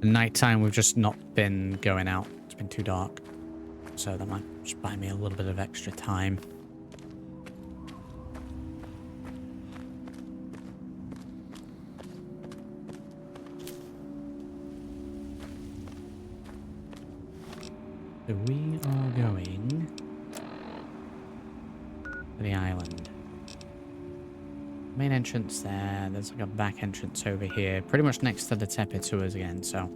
At nighttime, we've just not been going out. It's been too dark. So that might just buy me a little bit of extra time. So we are going to the island. Main entrance there. There's like a back entrance over here. Pretty much next to the Tepid Sewers again, so...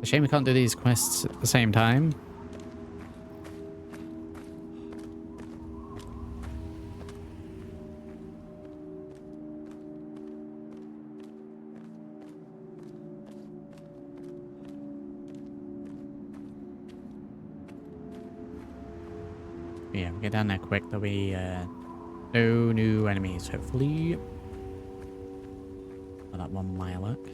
It's a shame we can't do these quests at the same time. Yeah, we'll get down there quick. There'll be no new enemies, hopefully. Oh, that one Mirelurk.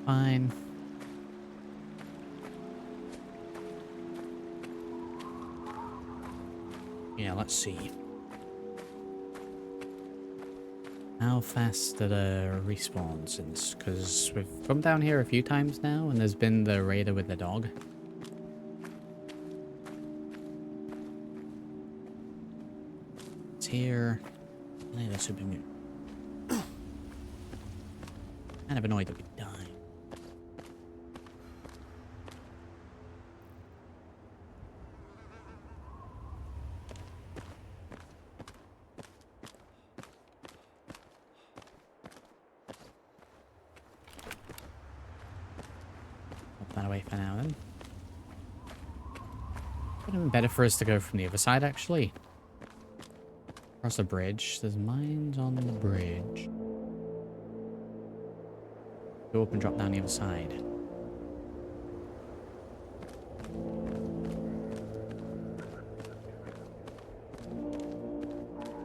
Fine. Yeah, let's see. How fast are the respawns? Because we've come down here a few times now, and there's been the raider with the dog. It's here. I need a super mutant. Kind of annoyed that we died. That away for now then. Would have been better for us to go from the other side actually. Across the bridge. There's mines on the bridge. Go up and drop down the other side.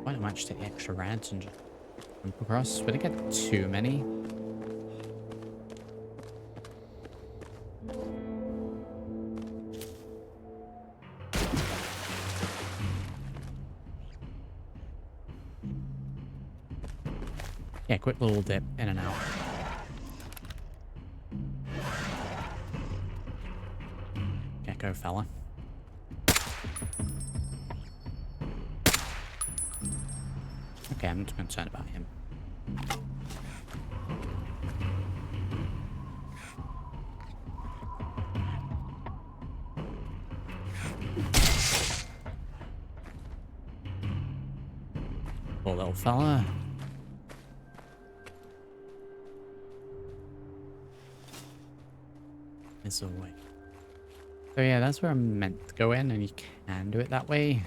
Why don't I just take the extra rads and just jump across? We didn't get too many. Yeah, quick little dip in and out. Go, fella. Okay, I'm not concerned about him. Poor little fella. This way. So yeah, that's where I'm meant to go in, and you can do it that way.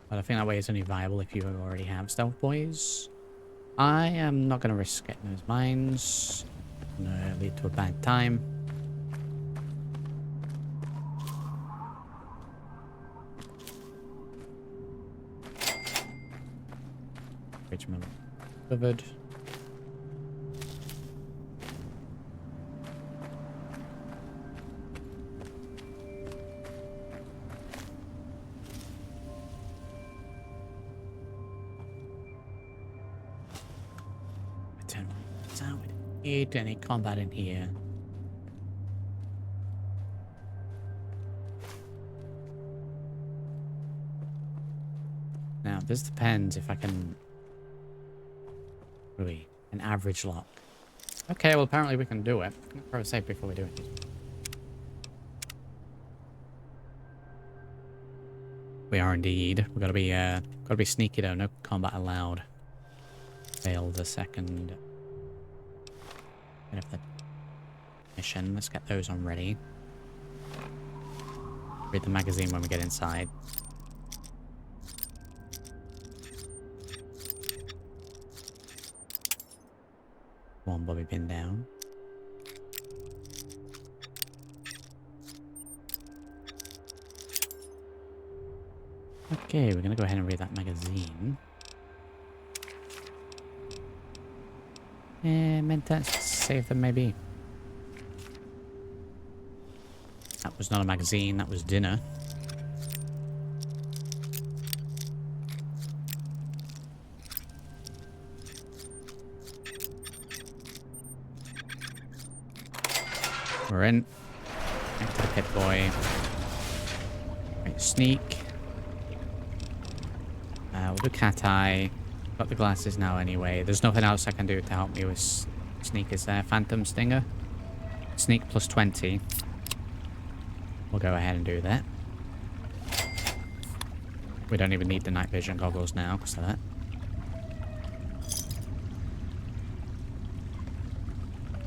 But I think that way is only viable if you already have stealth boys. I am not going to risk getting those mines. It's going to lead to a bad time. Richmond covered. Any combat in here. Now this depends if I can really an average lock. Okay, well apparently we can do it. I'm gonna throw a save before we do it. We are indeed. We've gotta be sneaky though, no combat allowed. Failed the second bit of the mission. Let's get those on ready. Read the magazine when we get inside. One bobby pin down. Okay, we're gonna go ahead and read that magazine. Meant to save them maybe. That was not a magazine, that was dinner. We're in. Back to the pit boy. Right, sneak. We'll do cat eye. Got the glasses now anyway. There's nothing else I can do to help me with sneak. Is there? Phantom Stinger. Sneak plus 20. We'll go ahead and do that. We don't even need the night vision goggles now because of that.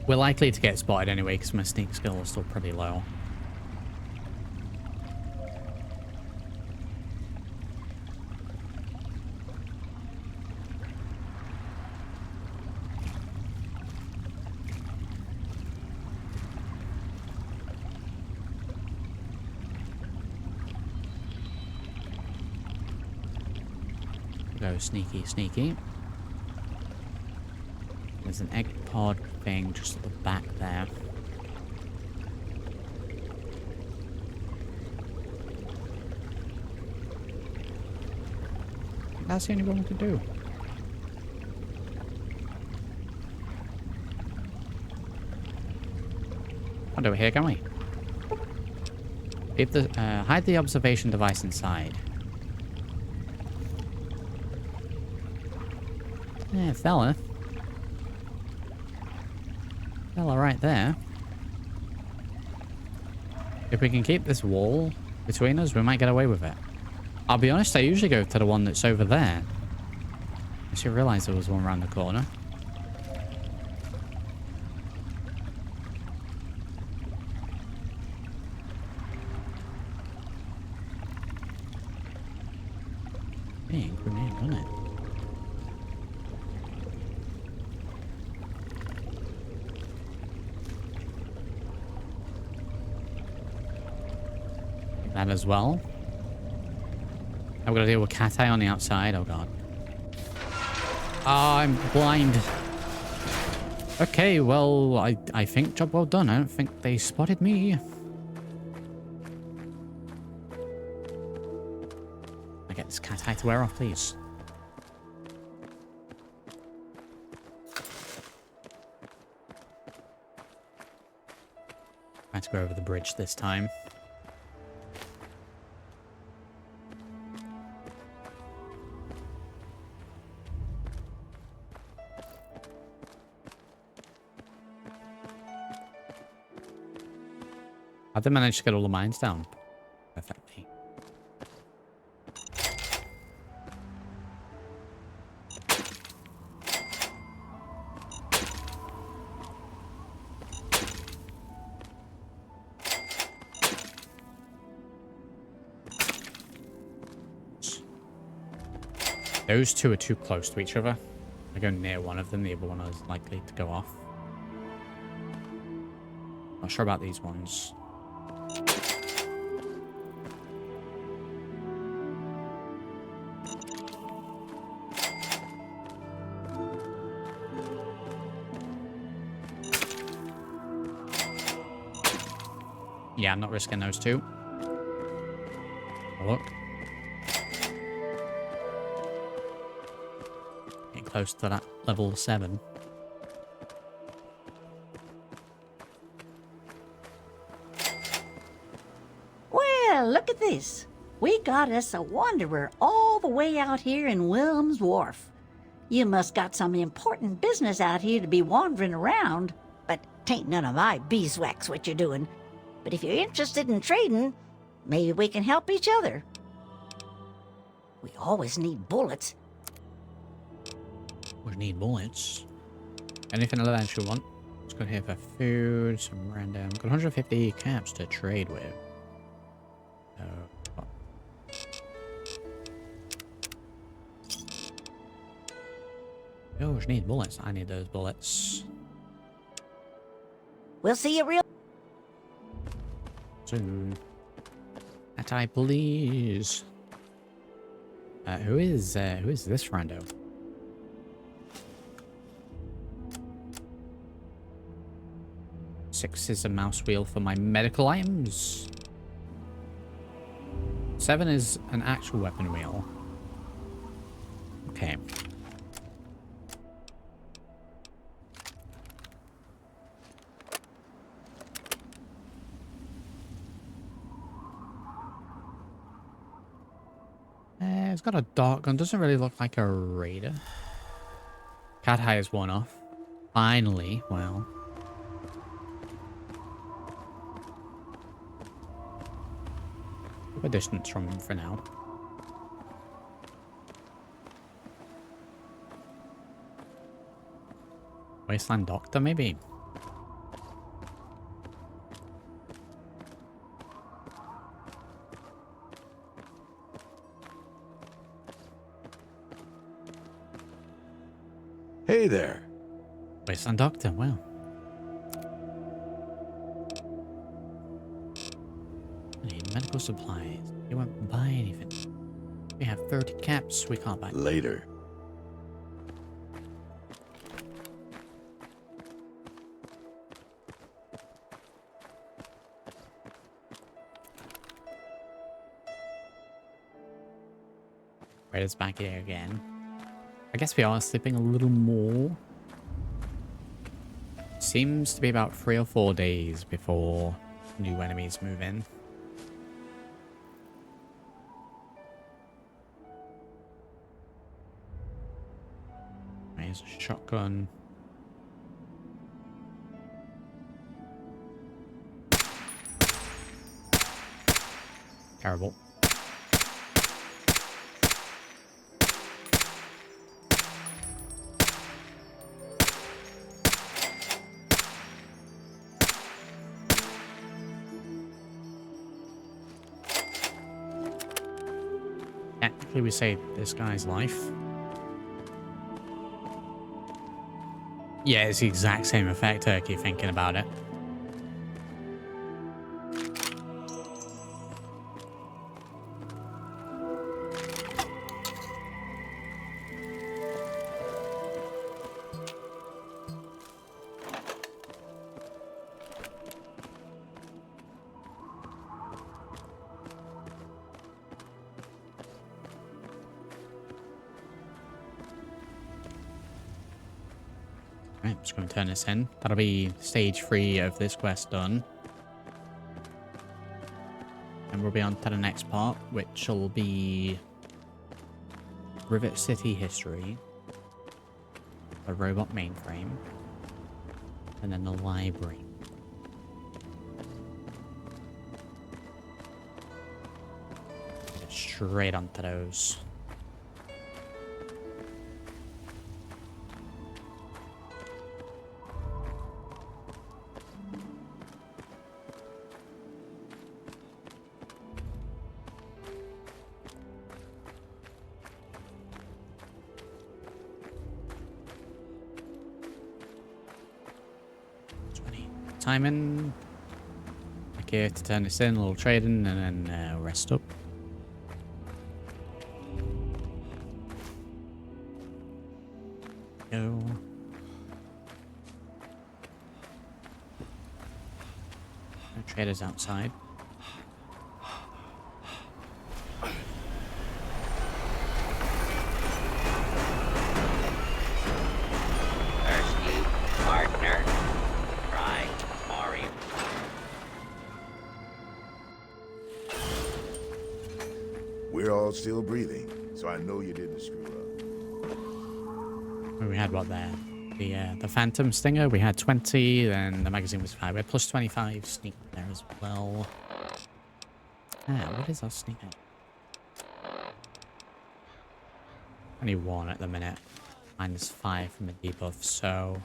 We're likely to get spotted anyway because my sneak skill is still pretty low. Go sneaky, sneaky. There's an egg pod thing just at the back there. That's the only one we could do. Can't do it here, can we? If the hide the observation device inside. Yeah, fella. Fella right there. If we can keep this wall between us, we might get away with it. I'll be honest, I usually go to the one that's over there. I should realize there was one around the corner. Hey, grenade on it. That as well. I've got to deal with cat eye on the outside. Oh god. Oh, I'm blind. Okay, well, I think job well done. I don't think they spotted me. I get this cat eye to wear off, please. I have to go over the bridge this time. I did manage to get all the mines down perfectly. Those two are too close to each other. I go near one of them, the other one is likely to go off. Not sure about these ones. Yeah, I'm not risking those two. Oh, look. Getting close to that level 7. Well, look at this. We got us a wanderer all the way out here in Willem's Wharf. You must got some important business out here to be wandering around, but 'tain't none of my beeswax what you're doing. But if you're interested in trading, maybe we can help each other. We always need bullets. We need bullets. Anything else you want? Let's go here for food, some random. Got 150 caps to trade with. Oh, we need bullets. I need those bullets. We'll see you real Soon. That I please. Who is this rando? Six is a mouse wheel for my medical items. 7 is an actual weapon wheel. Okay. It's got a dart gun. Doesn't really look like a raider. Cat hires one off. Finally. Well. Keep a distance from him for now. Wasteland Doctor, maybe? Hey there. Wasteland Doctor, wow. I need medical supplies. You won't buy anything. We have 30 caps, we can't buy. Later. Raiders back here again. I guess we are sleeping a little more. Seems to be about 3 or 4 days before new enemies move in. There's a shotgun. Terrible. Technically, we saved this guy's life. Yeah, it's the exact same effect, Turkey, thinking about it. Right, I'm just going to turn this in. That'll be stage 3 of this quest done. And we'll be on to the next part, which will be Rivet City history, a robot mainframe, and then the library. Get straight onto those. Timing. Okay, to turn this in, a little trading, and then rest up. Go. No traders outside. Thirsty, partner. Moira. We're all still breathing, so I know you didn't screw up. We had what there? The Phantom Stinger, we had 20, then the magazine was 5. We had plus 25 sneak there as well. What is our sneak at? 21 at the minute. Minus 5 from the debuff, so...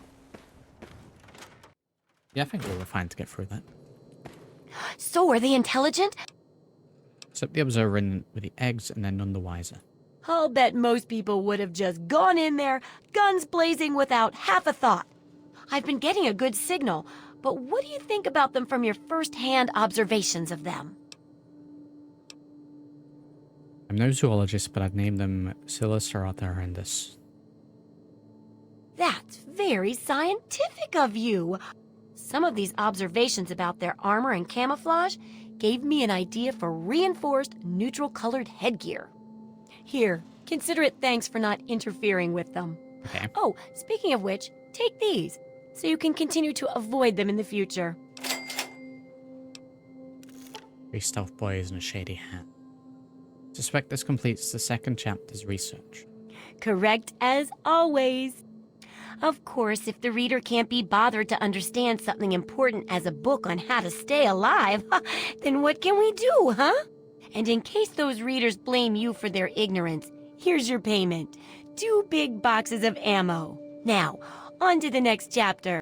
Yeah, I think we were fine to get through that. So are they intelligent? Except the others are in with the eggs and they're none the wiser. I'll bet most people would have just gone in there, guns blazing without half a thought. I've been getting a good signal, but what do you think about them from your first-hand observations of them? I'm no zoologist, but I'd name them Silocerata horrendous. That's very scientific of you. Some of these observations about their armor and camouflage gave me an idea for reinforced neutral-colored headgear. Here, consider it thanks for not interfering with them. Okay. Oh, speaking of which, take these, so you can continue to avoid them in the future. 3 stealth boys and a shady hat. Suspect this completes the second chapter's research. Correct as always. Of course, if the reader can't be bothered to understand something important as a book on how to stay alive, then what can we do, huh? And in case those readers blame you for their ignorance, here's your payment. 2 big boxes of ammo. Now, on to the next chapter.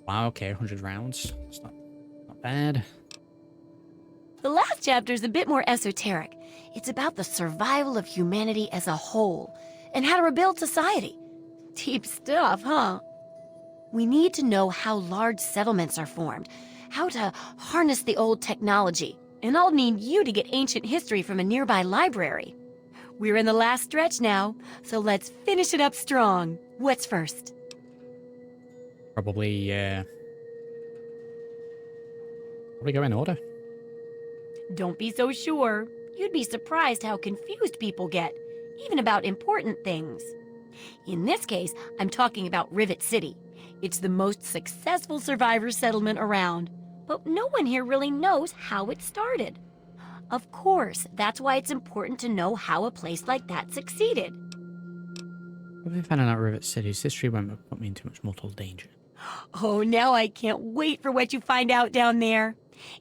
Wow, okay, 100 rounds. It's not bad. The last chapter is a bit more esoteric. It's about the survival of humanity as a whole, and how to rebuild society. Deep stuff, huh? We need to know how large settlements are formed, how to harness the old technology, and I'll need you to get ancient history from a nearby library. We're in the last stretch now, so let's finish it up strong. What's first? Probably go in order. Don't be so sure. You'd be surprised how confused people get, even about important things. In this case, I'm talking about Rivet City. It's the most successful survivor settlement around, but no one here really knows how it started. Of course, that's why it's important to know how a place like that succeeded. If I found out Rivet City's history won't put me in too much mortal danger. Oh, now I can't wait for what you find out down there.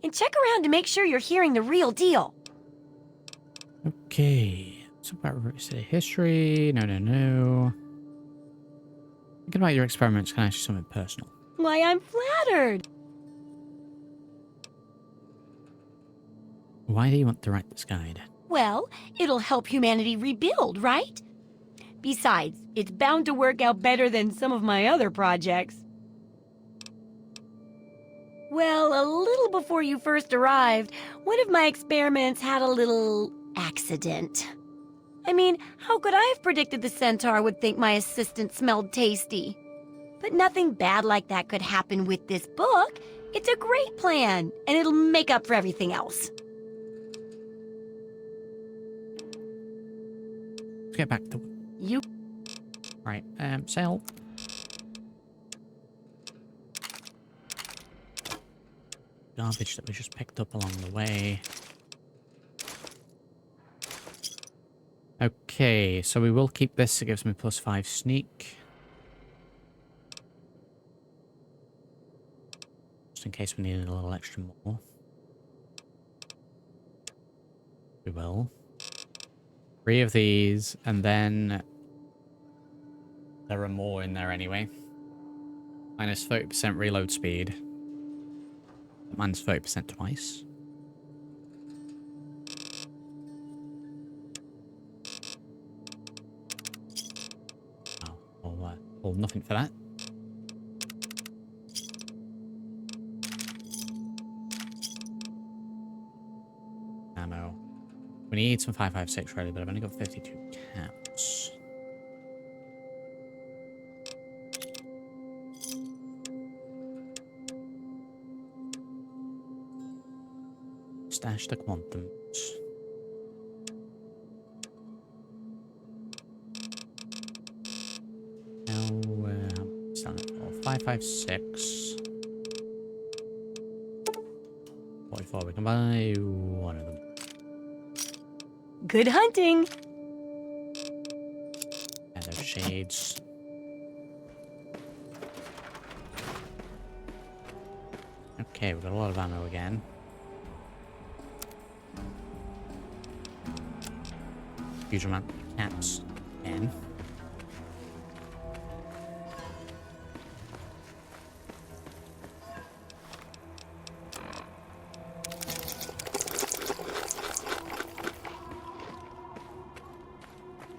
And check around to make sure you're hearing the real deal. Okay. What's about Rivet City history? No. Thinking about your experiments can I ask you something personal. Why, I'm flattered. Why do you want to write this guide? Well, it'll help humanity rebuild, right? Besides, it's bound to work out better than some of my other projects. Well, a little before you first arrived, one of my experiments had a little accident. I mean, how could I have predicted the centaur would think my assistant smelled tasty? But nothing bad like that could happen with this book. It's a great plan, and it'll make up for everything else. Let's get back to... You... Right, sail. Garbage that we just picked up along the way. Okay, so we will keep this. It gives me +5 sneak. Just in case we needed a little extra more. We will. 3 of these, and then there are more in there anyway. Minus 30% reload speed. Minus 30% twice. Oh, nothing for that. Ammo. We need some 5.56 ready, but I've only got 52 caps. Stash the quantums. Stand for 5.56. 44. We can buy one of them. Good hunting! Shadow shades. Okay, we've got a lot of ammo again. Huge amount of caps again.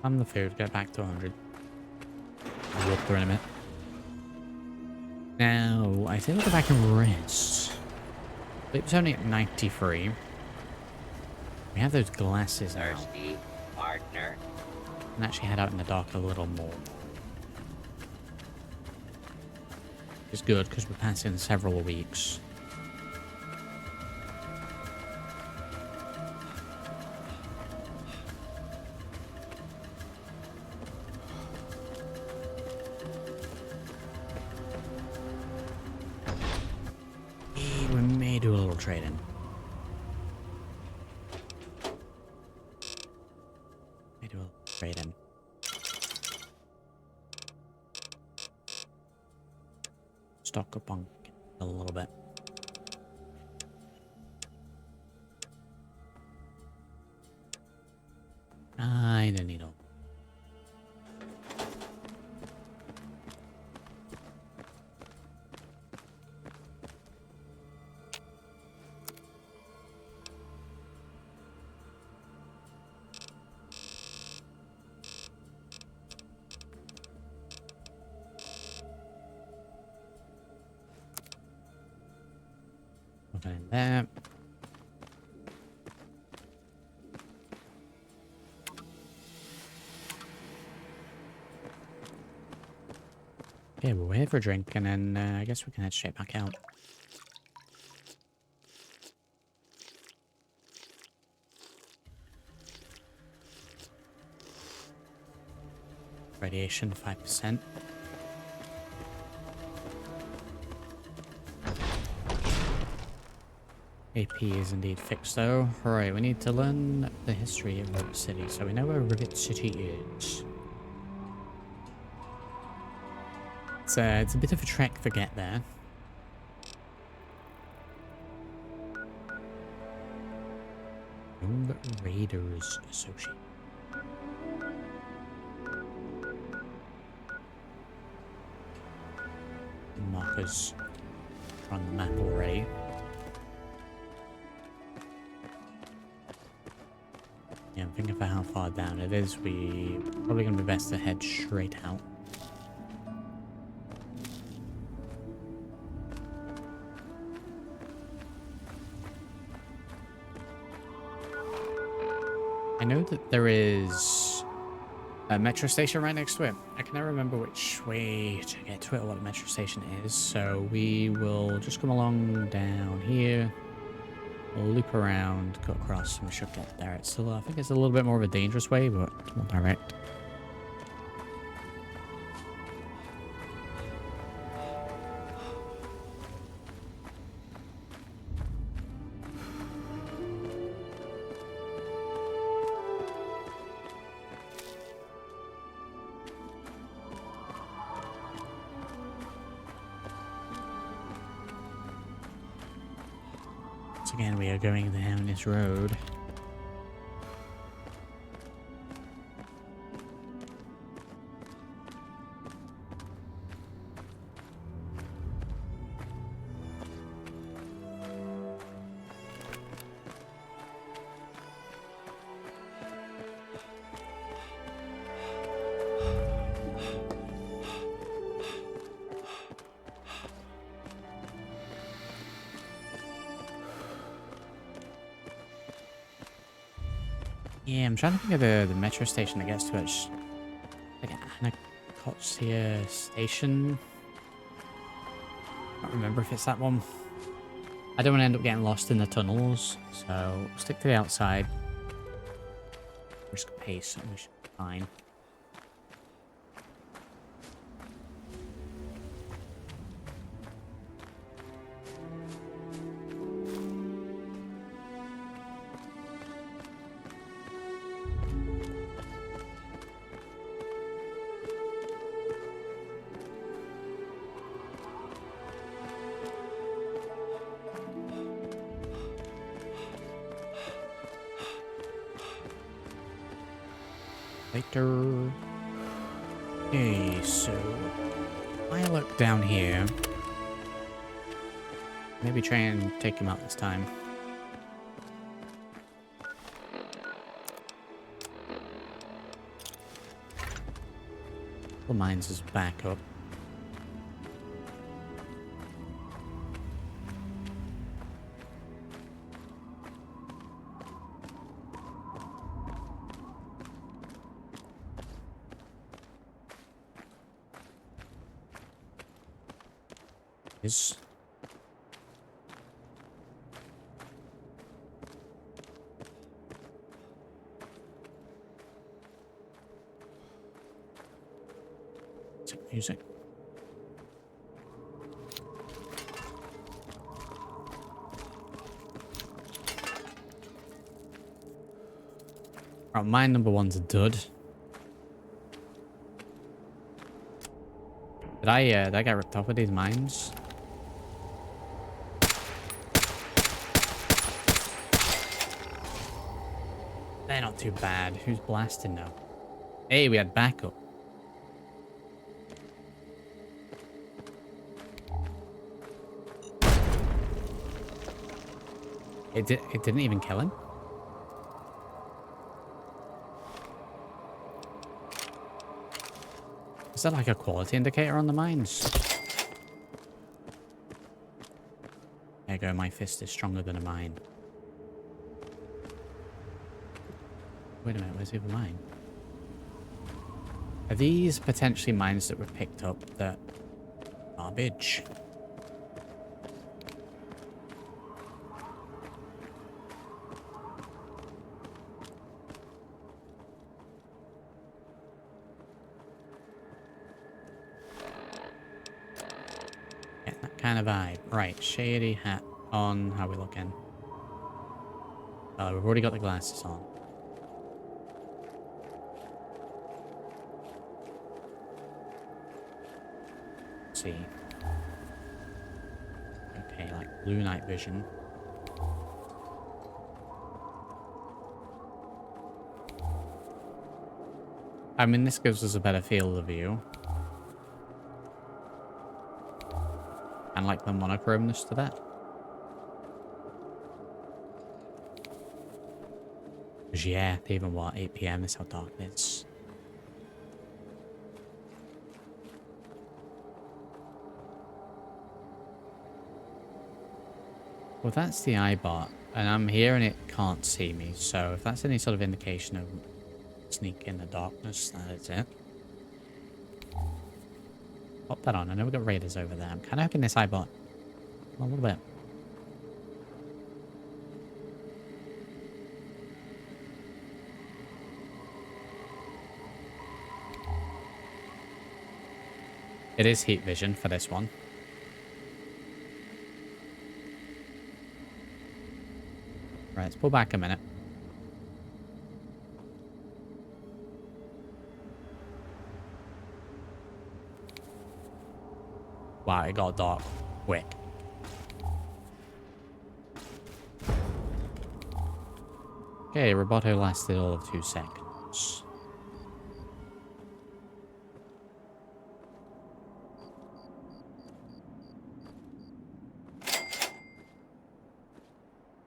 On the food, get back to 100. I'll walk through in a minute. Now, I think we'll go back and rest. It was only at 93. We have those glasses now. Thirsty, partner. And actually head out in the dark a little more. It's good because we're passing several weeks. We may do a little trading. May do a little trading. Stock up on a little bit. I don't need all. Nothing in there. Okay, we're here for a drink, and then I guess we can head straight back out. Radiation 5%. AP is indeed fixed though. Right, we need to learn the history of Rivet City, so we know where Rivet City is. It's a bit of a trek to get there. Young Raiders Associate. Markers are on the map already. Yeah, I'm thinking for how far down it is, we probably gonna be best to head straight out. I know that there is a metro station right next to it. I cannot remember which way to get to it or what a metro station is, so we will just come along down here. We'll loop around, go across, and we should get there. It's still, I think it's a little bit more of a dangerous way, but it's more direct. Again, we are going down this road. Yeah, I'm trying to think of the metro station that gets to it. It's like Anacostia Station. I can't remember if it's that one. I don't want to end up getting lost in the tunnels, so stick to the outside. Risk pace, and we should be fine. Later. Okay, so I look down here. Maybe try and take him out this time. The mines is back up. is. Music. Right, mine number one's a dud. Did I get ripped off with these mines? They're not too bad. Who's blasting now? Hey, we had backup. It didn't even kill him. Is that like a quality indicator on the mines? There you go, my fist is stronger than a mine. Wait a minute, where's the other mine? Are these potentially mines that were picked up that... Garbage. Getting that kind of vibe. Right, shady hat on. How are we looking? We've already got the glasses on. See. Okay, like blue night vision. I mean, this gives us a better field of view. And like the monochromeness to that. Because yeah, even what, 8 PM is how dark it is. Well, that's the iBot, and I'm here and it can't see me, so if that's any sort of indication of sneak in the darkness, that is it. Pop that on. I know we've got raiders over there. I'm kind of hoping this iBot a little bit. It is heat vision for this one. Right, let's pull back a minute. Wow, it got dark quick. Okay, Roboto lasted all of 2 seconds.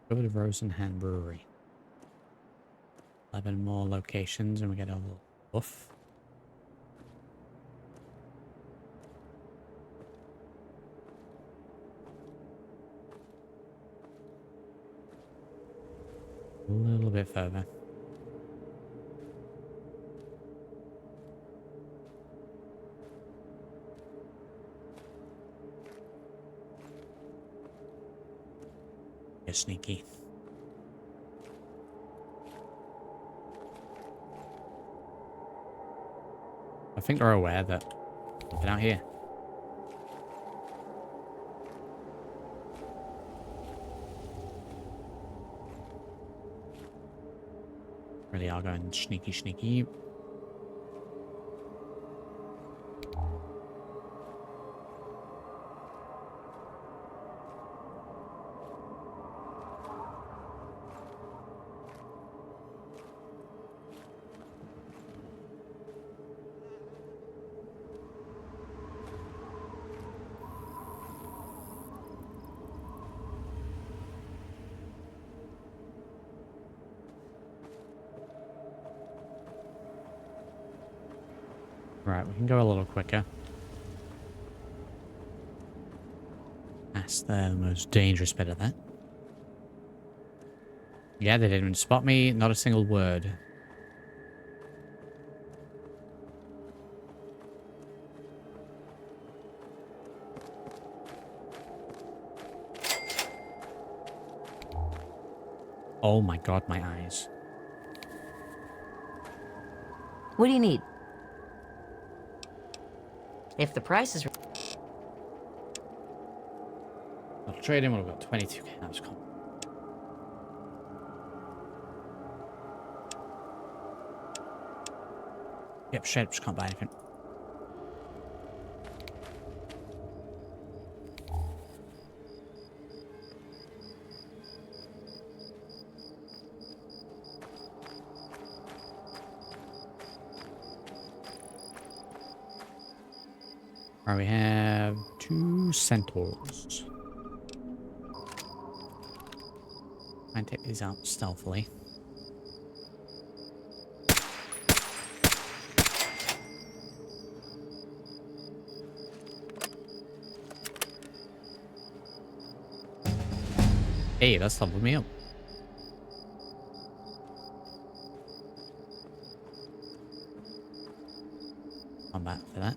Go to Rosenhan Brewery. 11 more locations and we get a little buff. A little bit further. You're sneaky. I think they're aware that get out here. Really are going sneaky, sneaky. Right, we can go a little quicker. That's the most dangerous bit of that. Yeah, they didn't even spot me. Not a single word. Oh my god, my eyes. What do you need? If the price is... I'll trade him. We've got 22 cabs. Yep, shit, just can't buy anything. All right, we have 2 centaurs. Try and take these out stealthily. Hey, that's leveled me up. I'm back for that.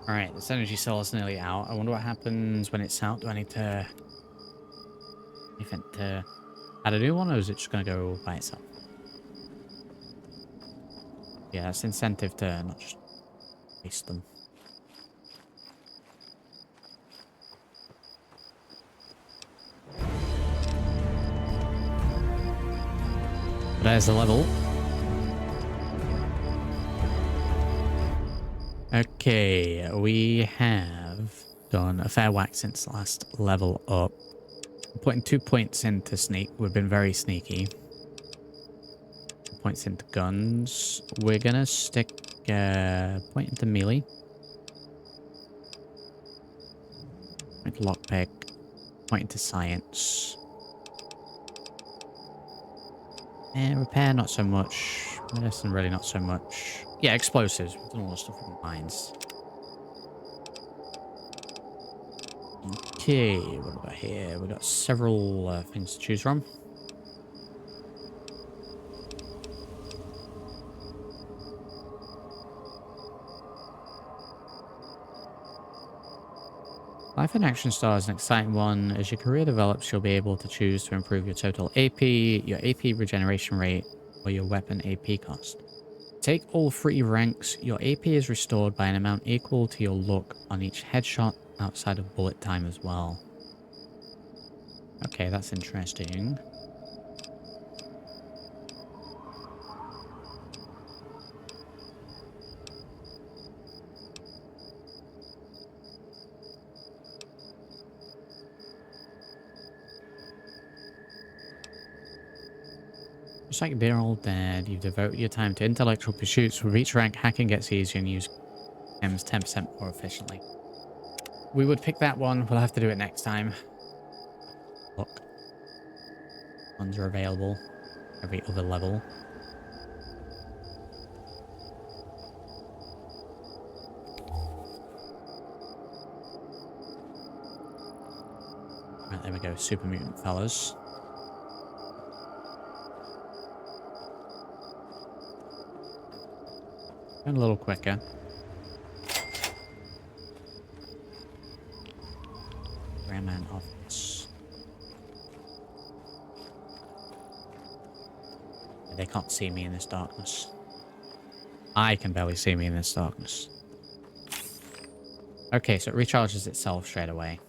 Alright, this energy cell is nearly out. I wonder what happens when it's out. Do I need to... anything to add a new one, or is it just going to go by itself? Yeah, that's incentive to not just waste them. But there's the level. Okay, we have done a fair whack since last level up. Putting 2 points into sneak. We've been very sneaky. 2 points into guns. We're gonna stick point into melee. Point to lockpick. Point into science. And repair, not so much. Medicine, really not so much. Yeah, explosives. We've done all the stuff with mines. Okay, what about here? We've got several things to choose from. Life in Action Star is an exciting one. As your career develops, you'll be able to choose to improve your total AP, your AP regeneration rate, or your weapon AP cost. Take all 3 ranks. Your AP is restored by an amount equal to your luck on each headshot outside of bullet time as well. Okay, that's interesting. Just like Dear Old Dad, you devote your time to intellectual pursuits. With each rank, hacking gets easier and use M's 10% more efficiently. We would pick that one. We'll have to do it next time. Look. Ones are available every other level. Right, there we go. Super mutant fellas. And a little quicker. Grandman office. They can't see me in this darkness. I can barely see me in this darkness. Okay, so it recharges itself straight away.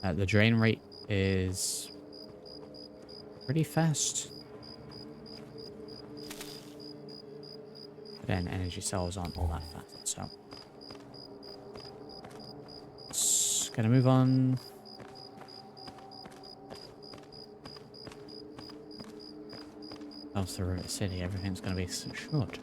The drain rate is pretty fast. Then energy cells aren't all that fast, so it's gonna move on. Else the Rivet City, everything's gonna be short.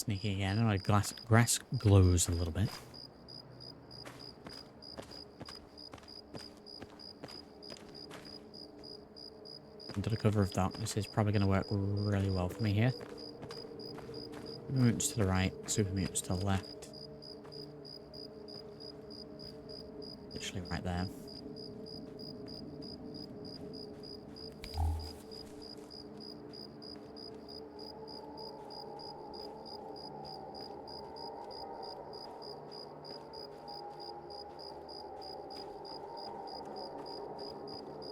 Sneaky again. My grass glows a little bit. Under the cover of darkness is probably going to work really well for me here. Mutants to the right, super mutants to the left. Literally right there.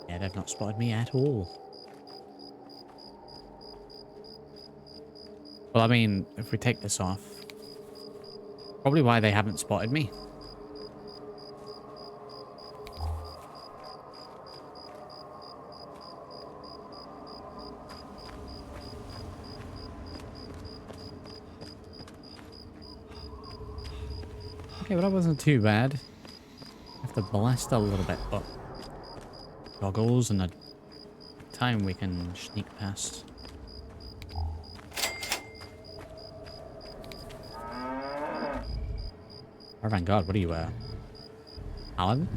Yeah, they've not spotted me at all. Well, I mean, if we take this off, probably why they haven't spotted me. Okay, well that wasn't too bad. I have to blast a little bit, but goggles and the time we can sneak past. Oh my god, what are you, Alan?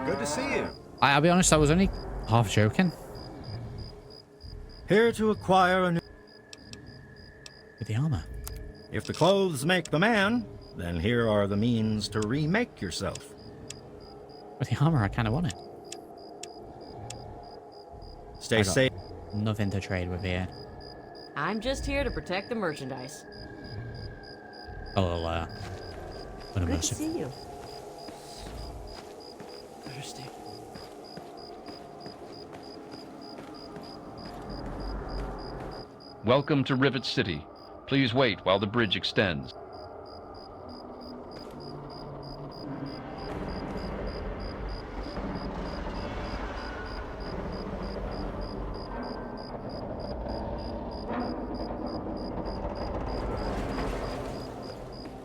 Good to see you. I'll be honest, I was only half joking. Here to acquire a new... With the armor. If the clothes make the man, then here are the means to remake yourself. With the armor, I kind of want it. Stay safe. Nothing to trade with here. I'm just here to protect the merchandise. Oh, Good to see you. Thirsty. Welcome to Rivet City. Please wait while the bridge extends.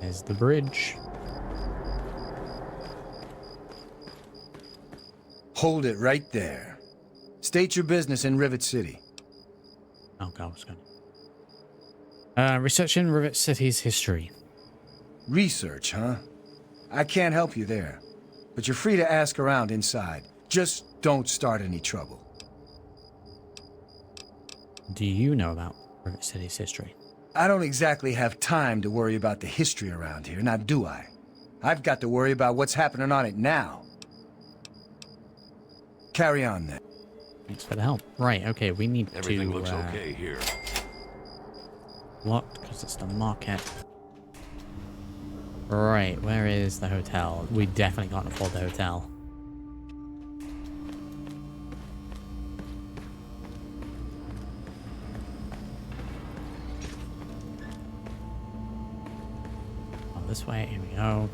There's the bridge. Hold it right there. State your business in Rivet City. Oh god, what's going on? Researching Rivet City's history. Research, huh? I can't help you there. But you're free to ask around inside. Just don't start any trouble. Do you know about Rivet City's history? I don't exactly have time to worry about the history around here, now do I? I've got to worry about what's happening on it now. Carry on then. Thanks for the help. Right, okay, we need Everything to... looks okay here. Locked, because it's the market. Right, where is the hotel? We definitely can't afford the hotel. Oh, this way, here we go.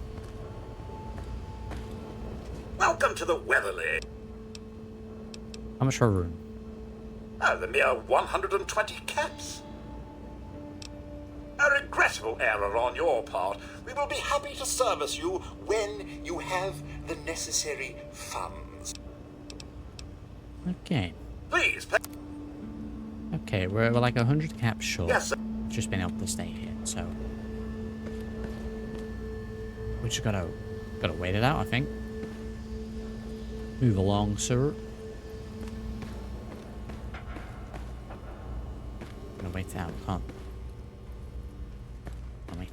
Welcome to the Weatherly. How much for a room? Oh, the mere 120 caps. A regrettable error on your part. We will be happy to service you when you have the necessary funds. Okay. Please pay. Okay, we're like 100 caps short. Yes, sir. Just been able to stay here, so... We just gotta wait it out, I think. Move along, sir. Gonna wait it out, can't. Can we? Is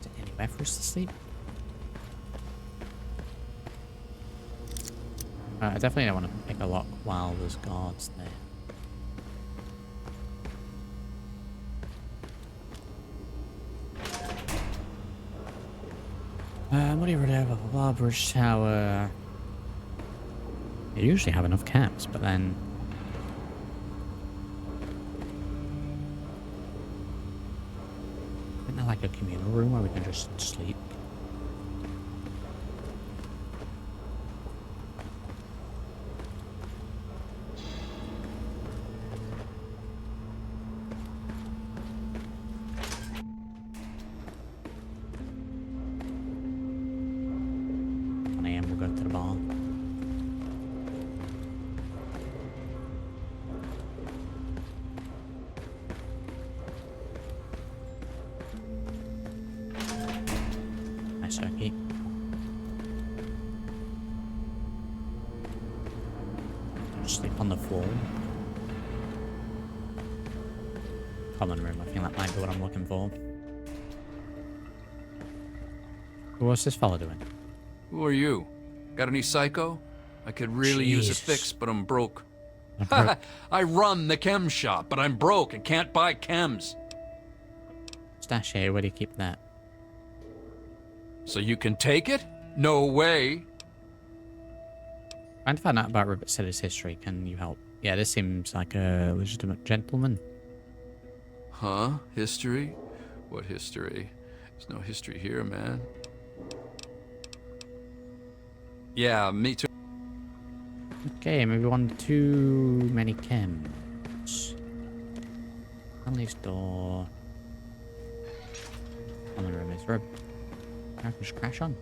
there anywhere for us to sleep? I definitely don't want to pick a lock while there's guards there. What do you really have? Blah, blah, blah, bridge tower. They usually have enough caps, but then... Isn't there like a communal room where we can just sleep? We'll go to the bar. Circuit. Sleep on the floor. Common room, I think that might be what I'm looking for. What's this fella doing? Who are you? Got any psycho? I could really use a Jesus. fix, but I'm broke. I'm broke. I run the chem shop, but I'm broke and can't buy chems. Stash here, where do you keep that? So you can take it? No way. Trying to find out about Rivet City's history. Can you help? Yeah, this seems like a legitimate gentleman. Huh? History? What history? There's no history here, man. Yeah, me too. Okay, maybe one too many chems. Stanley's door. Common room is there. I can just crash on.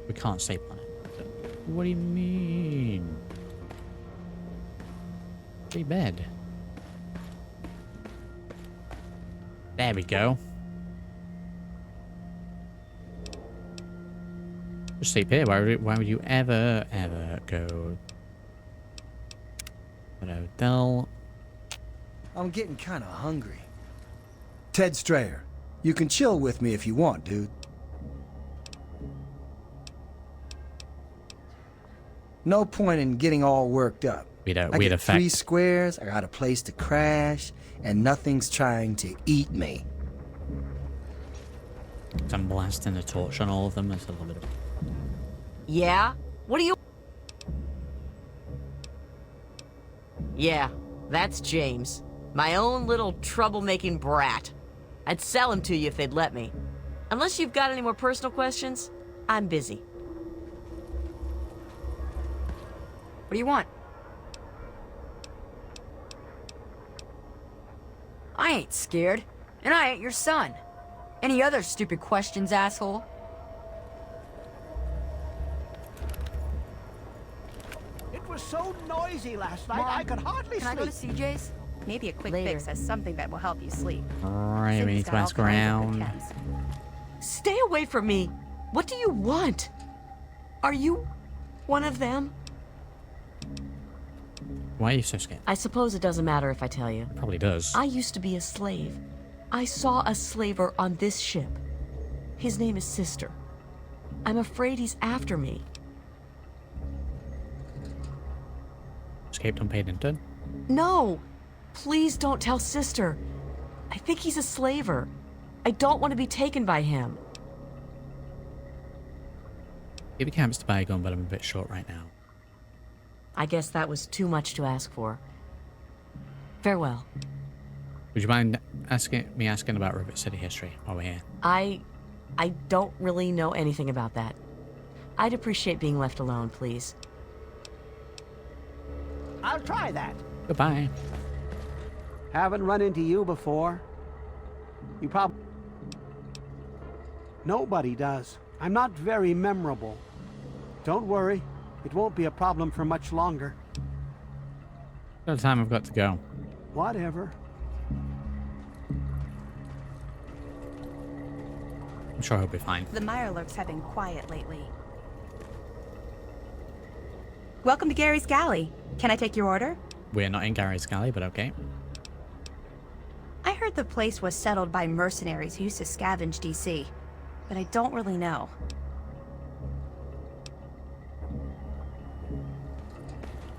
We can't sleep on it. What do you mean? Free bed. There we go. Just sleep here. Why would you ever go to a hotel? I'm getting kind of hungry. Ted Strayer, you can chill with me if you want, dude. No point in getting all worked up. We'd I get 3 squares, I got a place to crash, and nothing's trying to eat me. I'm blasting a torch on all of them. That's a little bit of... Yeah? What do you... Yeah, that's James. My own little troublemaking brat. I'd sell him to you if they'd let me. Unless you've got any more personal questions, I'm busy. What do you want? I ain't scared, and I ain't your son. Any other stupid questions, asshole? It was so noisy last night, Mom, I could hardly can I go to sleep. CJ's? Maybe a quick fix has something that will help you sleep. Alright, we Cindy's need to got all ask kinds of good around. chems. Stay away from me! What do you want? Are you one of them? Why are you so scared? I suppose it doesn't matter if I tell you. It probably does. I used to be a slave. I saw a slaver on this ship. His name is Sister. I'm afraid he's after me. Escaped unpaid intern? No! Please don't tell Sister. I think he's a slaver. I don't want to be taken by him. Give the camps to buy a gun, but I'm a bit short right now. I guess that was too much to ask for. Farewell. Would you mind asking about Rivet City history while we're here? I don't really know anything about that. I'd appreciate being left alone, please. I'll try that. Goodbye. Haven't run into you before. You probably... Nobody does. I'm not very memorable. Don't worry. It won't be a problem for much longer. What time I've got to go? Whatever. I'm sure he'll be fine. The Mirelurks have been quiet lately. Welcome to Gary's Galley. Can I take your order? We're not in Gary's Galley, but okay. I heard the place was settled by mercenaries who used to scavenge DC, but I don't really know.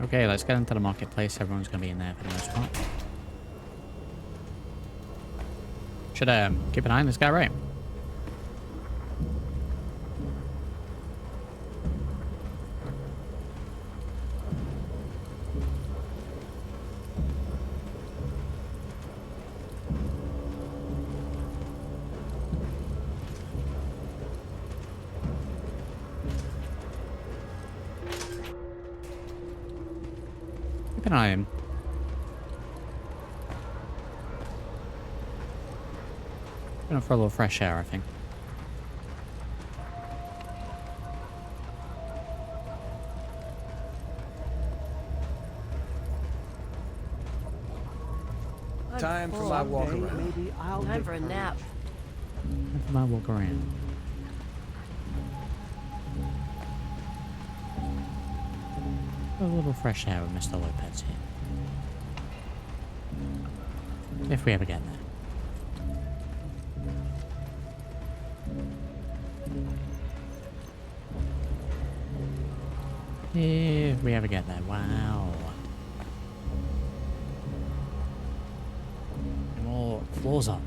Okay, let's get into the marketplace. Everyone's gonna be in there for the most part. Should keep an eye on this guy, right? Keep an eye on him. Going for a little fresh air, I think. Time for my walk around. Maybe I'll Time for a nap. I walk around. a little fresh air with Mr. Lopez here. If we ever get there. If we ever get there, wow. More floors up.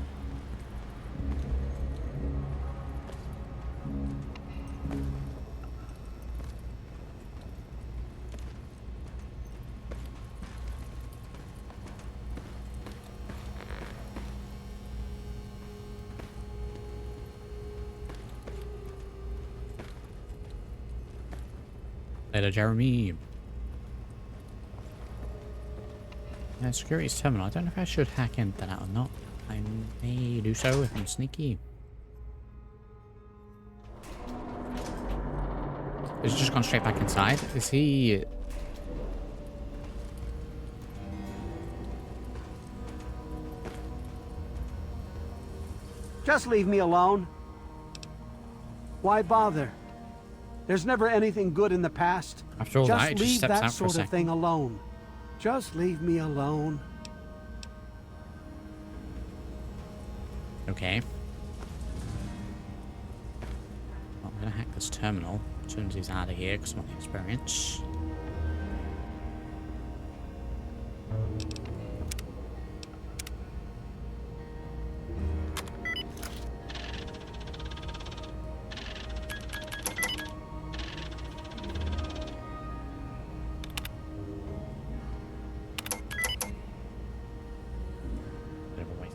Later, Jeremy. Security's terminal. I don't know if I should hack into that or not. I may do so if I'm sneaky. Is he just gone straight back inside? Is he... Just leave me alone. Why bother? There's never anything good in the past. After all that, it just leave steps that out for a sort of second. thing alone. Just leave me alone. Okay. Well, I'm gonna hack this terminal as soon as he's out of here because I want the experience.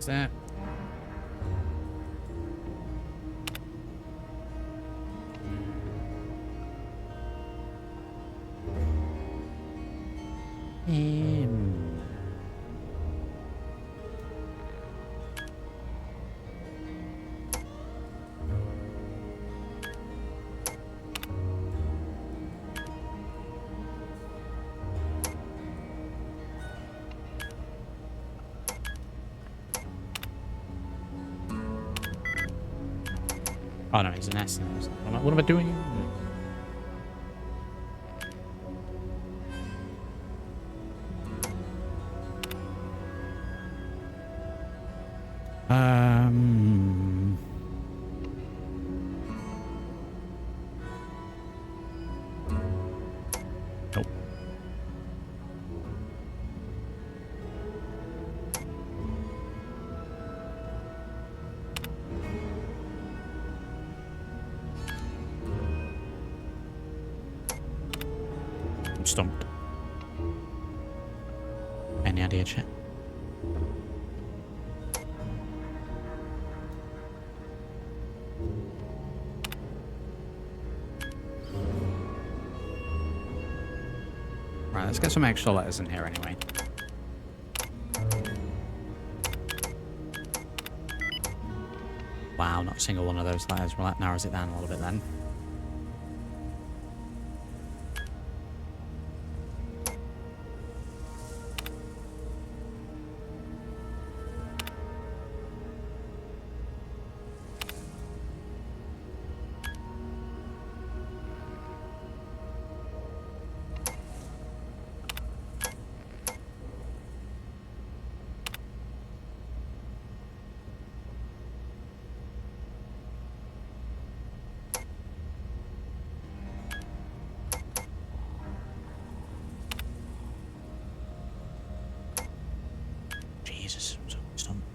That. Oh no, he's an essence. What am I doing? Nope. I'm stumped. Any idea, chat? Right, let's get some extra letters in here anyway. Wow, not a single one of those letters. Well, that narrows it down a little bit then. Jesus, I'm so stumped.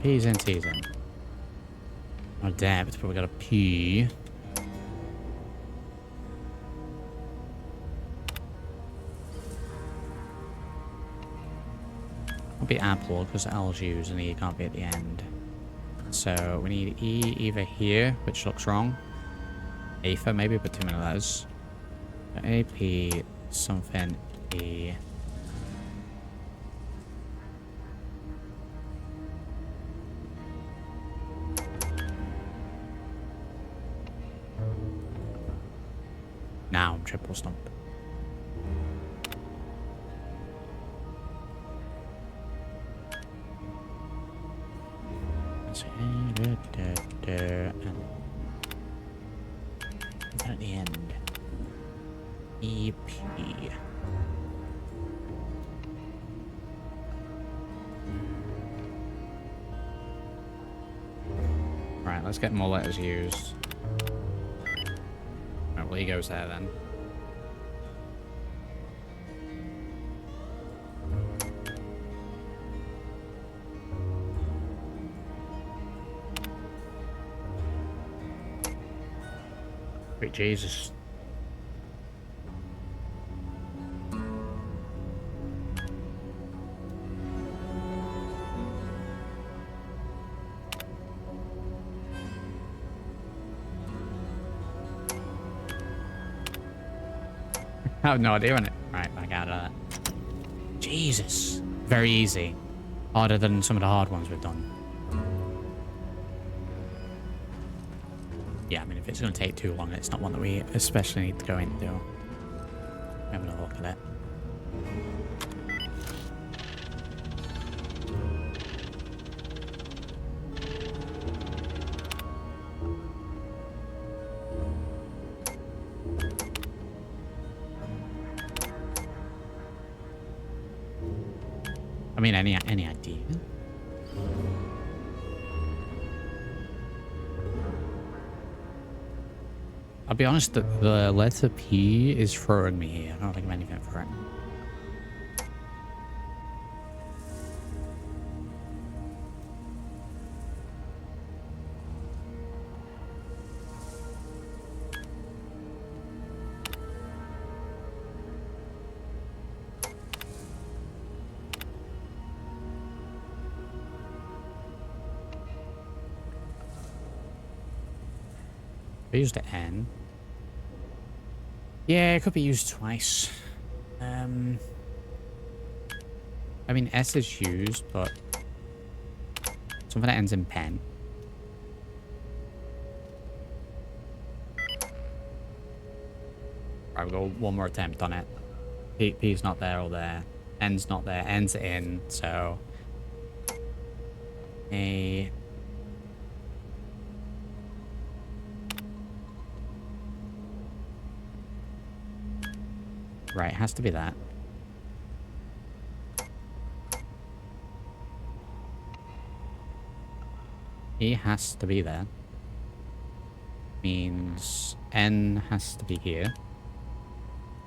P's and T's in. Oh, damn, but we got a P. It'll be Apple because L's used and E can't be at the end. So we need E either here, which looks wrong. Aether maybe, but too many letters. A, P, something, E. Now I'm triple stumped. see. And at the end. EP. Right, let's get more letters used. Right, well, he goes there then. Wait, Jesus. I have no idea on it. Right, back out of that. Jesus. Very easy. Harder than some of the hard ones we've done. Yeah, I mean, if it's going to take too long, it's not one that we especially need to go into. Have another look at it. I mean, any idea? I'll be honest, the letter P is throwing me here. I don't think of anything for it. I used the N. Yeah, it could be used twice. I mean, S is used, but something that ends in pen. Right, we'll go one more attempt on it. P's not there or there. N's not there. N's in, so... A... Right, it has to be that. E has to be there. Means N has to be here.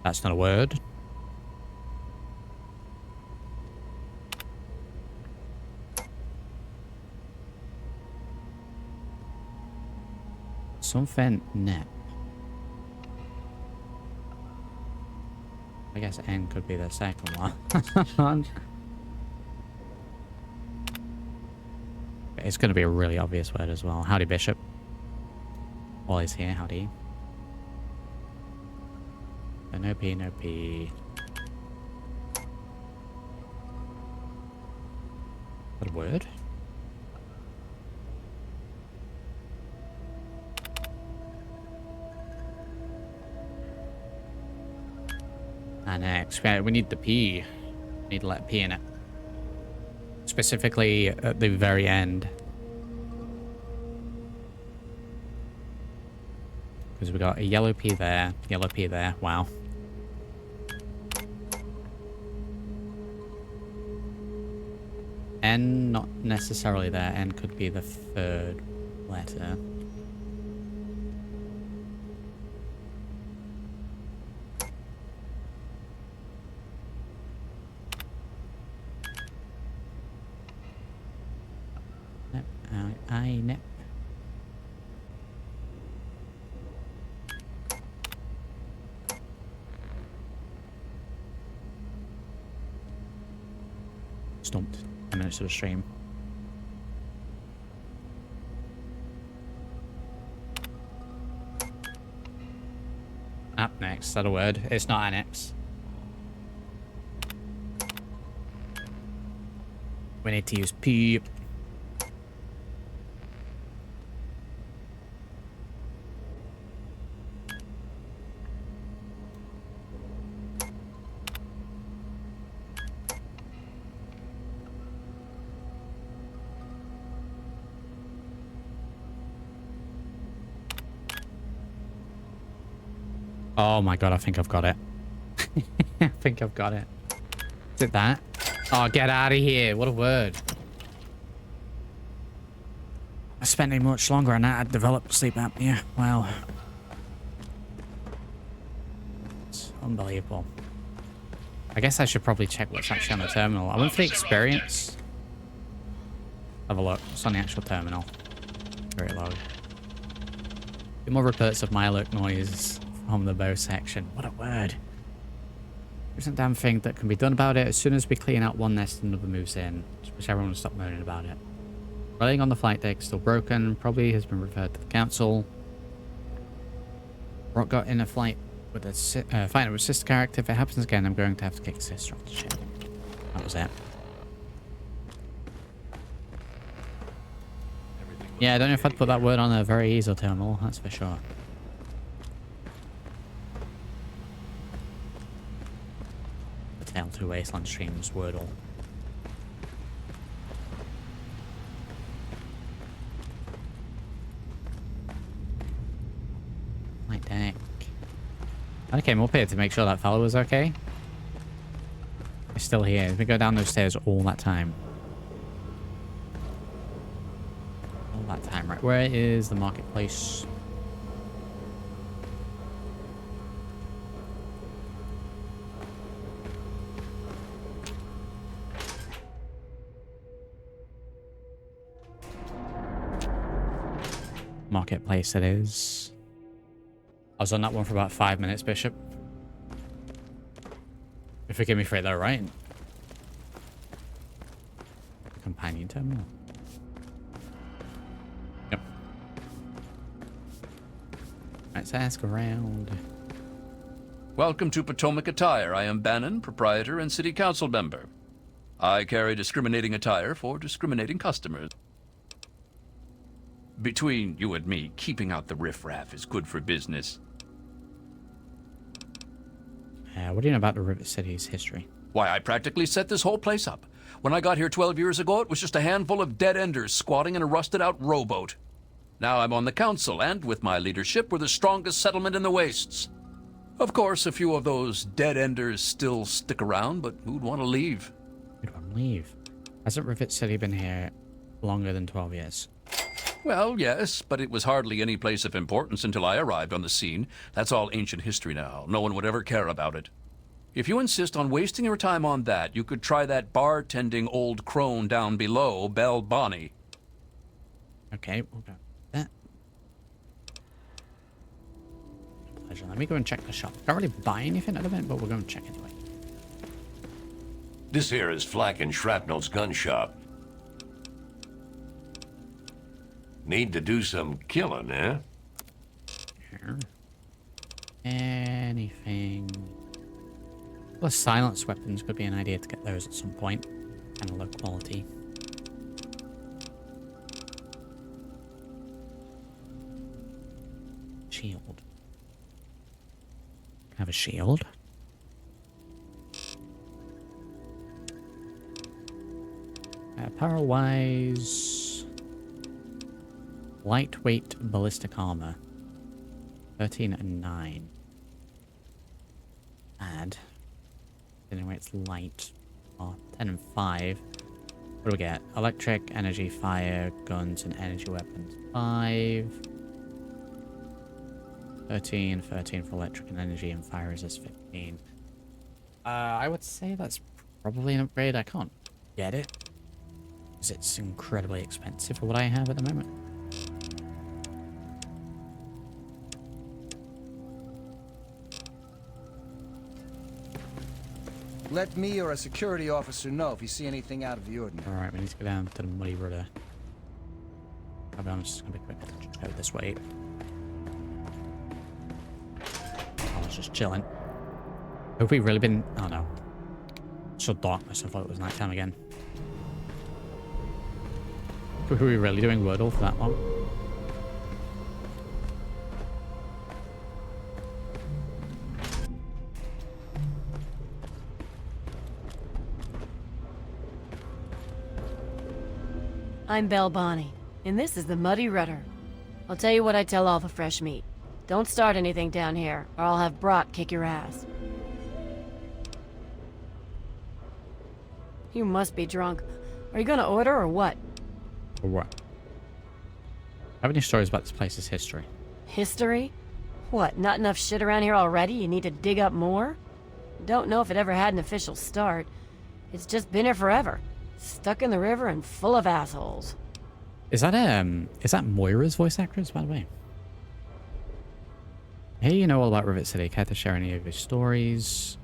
That's not a word. Something net. I guess N could be the second one. It's going to be a really obvious word as well. Howdy, Bishop. While he's here, howdy. No P, no P. What a word? And next, we need the P. We need to let P in it. Specifically at the very end. Because we got a yellow P there, yellow P there. Wow. N not necessarily there. N could be the third letter. Nep. Stumped. 10 minutes to the stream. Up next, is that a word? It's not annex. We need to use P. Oh my god, I think I've got it. I think I've got it. Is it that? Oh, get out of here. What a word. I spent it much longer and I developed sleep apnea. Wow. It's unbelievable. I guess I should probably check what's actually on the terminal. I went for the experience. Have a look. What's on the actual terminal? Very low. The more reports of Mirelurk noise from the bow section. What a word. There's a damn thing that can be done about it. As soon as we clean out one nest, another moves in. Just wish everyone would stop moaning about it. Railing on the flight deck, still broken. Probably has been referred to the council. Rock got in a fight with sister character. If it happens again, I'm going to have to kick sister off the ship. That was it. Yeah, I don't know if I'd put that word on a very easy terminal, that's for sure. The Tale to Wasteland streams Wordle. My deck. I came up here to make sure that fellow was okay. He's still here. We go down those stairs all that time. That time, right? Where is the marketplace? Marketplace it is. I was on that one for about 5 minutes, Bishop. If you give me for it though, right? Companion terminal. Let's ask around. Welcome to Potomac Attire. I am Bannon, proprietor and city council member. I carry discriminating attire for discriminating customers. Between you and me, keeping out the riffraff is good for business. What do you know about the Rivet City's history? Why, I practically set this whole place up. When I got here 12 years ago, it was just a handful of dead-enders squatting in a rusted-out rowboat. Now I'm on the council, and with my leadership, we're the strongest settlement in the Wastes. Of course, a few of those dead-enders still stick around, but who'd want to leave? Who'd want to leave? Hasn't Rivet City been here longer than 12 years? Well, yes, but it was hardly any place of importance until I arrived on the scene. That's all ancient history now. No one would ever care about it. If you insist on wasting your time on that, you could try that bartending old crone down below, Belle Bonnie. Okay, we'll go. Pleasure. Let me go and check the shop. Can't really buy anything at the minute, but we'll go and check anyway. This here is Flack and Shrapnel's gun shop. Need to do some killing, eh? Sure. Anything. Well, silence weapons could be an idea to get those at some point. Kind of low quality. Shield. Have a shield. Power-wise, lightweight ballistic armor. 13 and 9. Add. Anyway, it's light. Oh, 10 and 5. What do we get? Electric, energy, fire, guns, and energy weapons. 5. 13 for electric and energy, and fire resist 15. I would say that's probably an upgrade. I can't get it, because it's incredibly expensive for what I have at the moment. Let me or a security officer know if you see anything out of the ordinary. Alright, we need to go down to the muddy rudder. I'm just gonna be quick. Just go this way. I was just chilling. Have we really been... Oh no. It's so darkness, I thought it was nighttime again. Were we really doing Wordle for that long? I'm Belle Bonnie, and this is the Muddy Rudder. I'll tell you what I tell all the fresh meat. Don't start anything down here, or I'll have Brock kick your ass. You must be drunk. Are you gonna order or what? Or what? Have any stories about this place's history? History? What, not enough shit around here already? You need to dig up more? Don't know if it ever had an official start. It's just been here forever. Stuck in the river and full of assholes. Is that Moira's voice actress, by the way? Hey, you know all about Rivet City. Care to share any of your stories?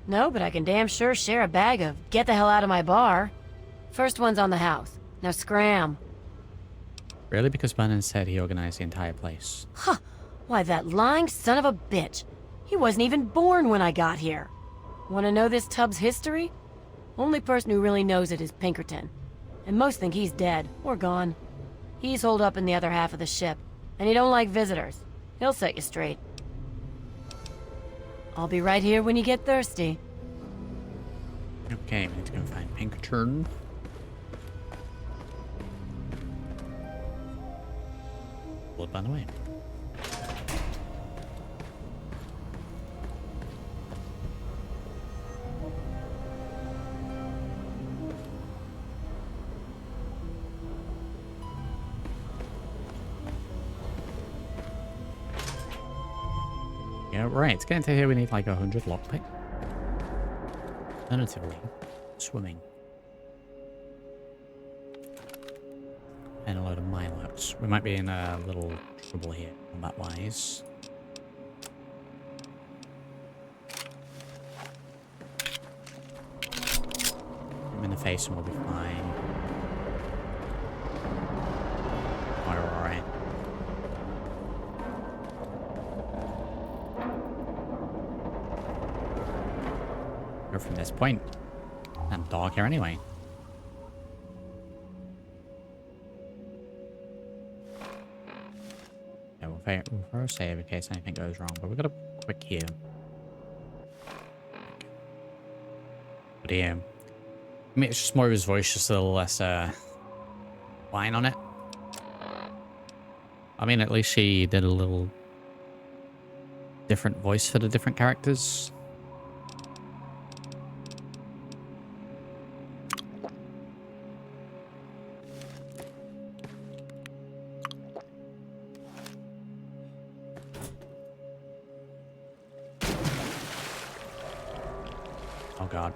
No, but I can damn sure share a bag of get the hell out of my bar. First one's on the house. Now scram. Really? Because Bannon said he organized the entire place. Huh. Why, that lying son of a bitch. He wasn't even born when I got here. Want to know this tub's history? Only person who really knows it is Pinkerton. And most think he's dead, or gone. He's holed up in the other half of the ship, and he don't like visitors. He'll set you straight. I'll be right here when you get thirsty. Okay, we need to go find Pinkerton. Blood, by the way. Yeah, right. To get into here, we need like 100 lockpick. Alternatively, swimming. And a load of Mirelurks. We might be in a little trouble here, combat-wise. I'm in the face and we'll be fine. Moira, alright. Go from this point. I'm dark here anyway. Yeah, we'll first save in case anything goes wrong, but we've got a quick heal. But yeah. I mean, it's just Moira's voice, just a little less whine on it. I mean, at least she did a little different voice for the different characters. Oh god.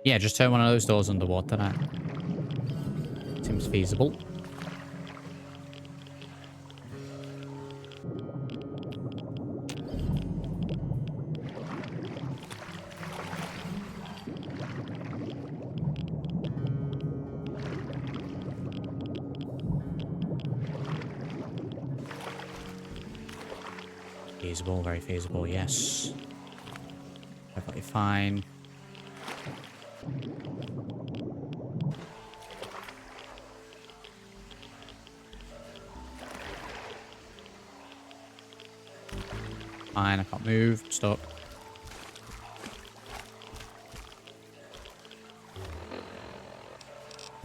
Yeah, just turn one of those doors underwater. That seems feasible. Feasible, very feasible, yes. Perfectly fine. Fine, I can't move. Stop.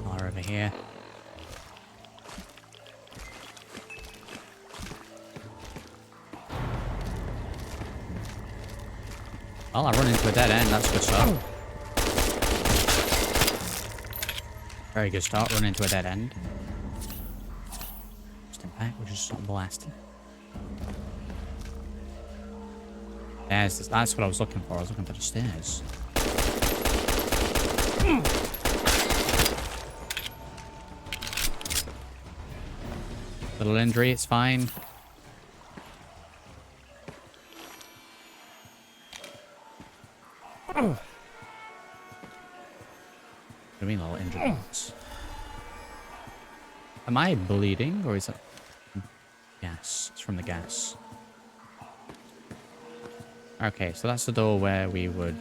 Moira over here. Well, I run into a dead end. That's a good start. Very good start. Run into a dead end. Just impact, which is stop blasting. Yes, that's what I was looking for. I was looking for the stairs. Little injury, it's fine. What do you mean, little injury? Am I bleeding, or is it gas? It's from the gas. Okay, so that's the door where we would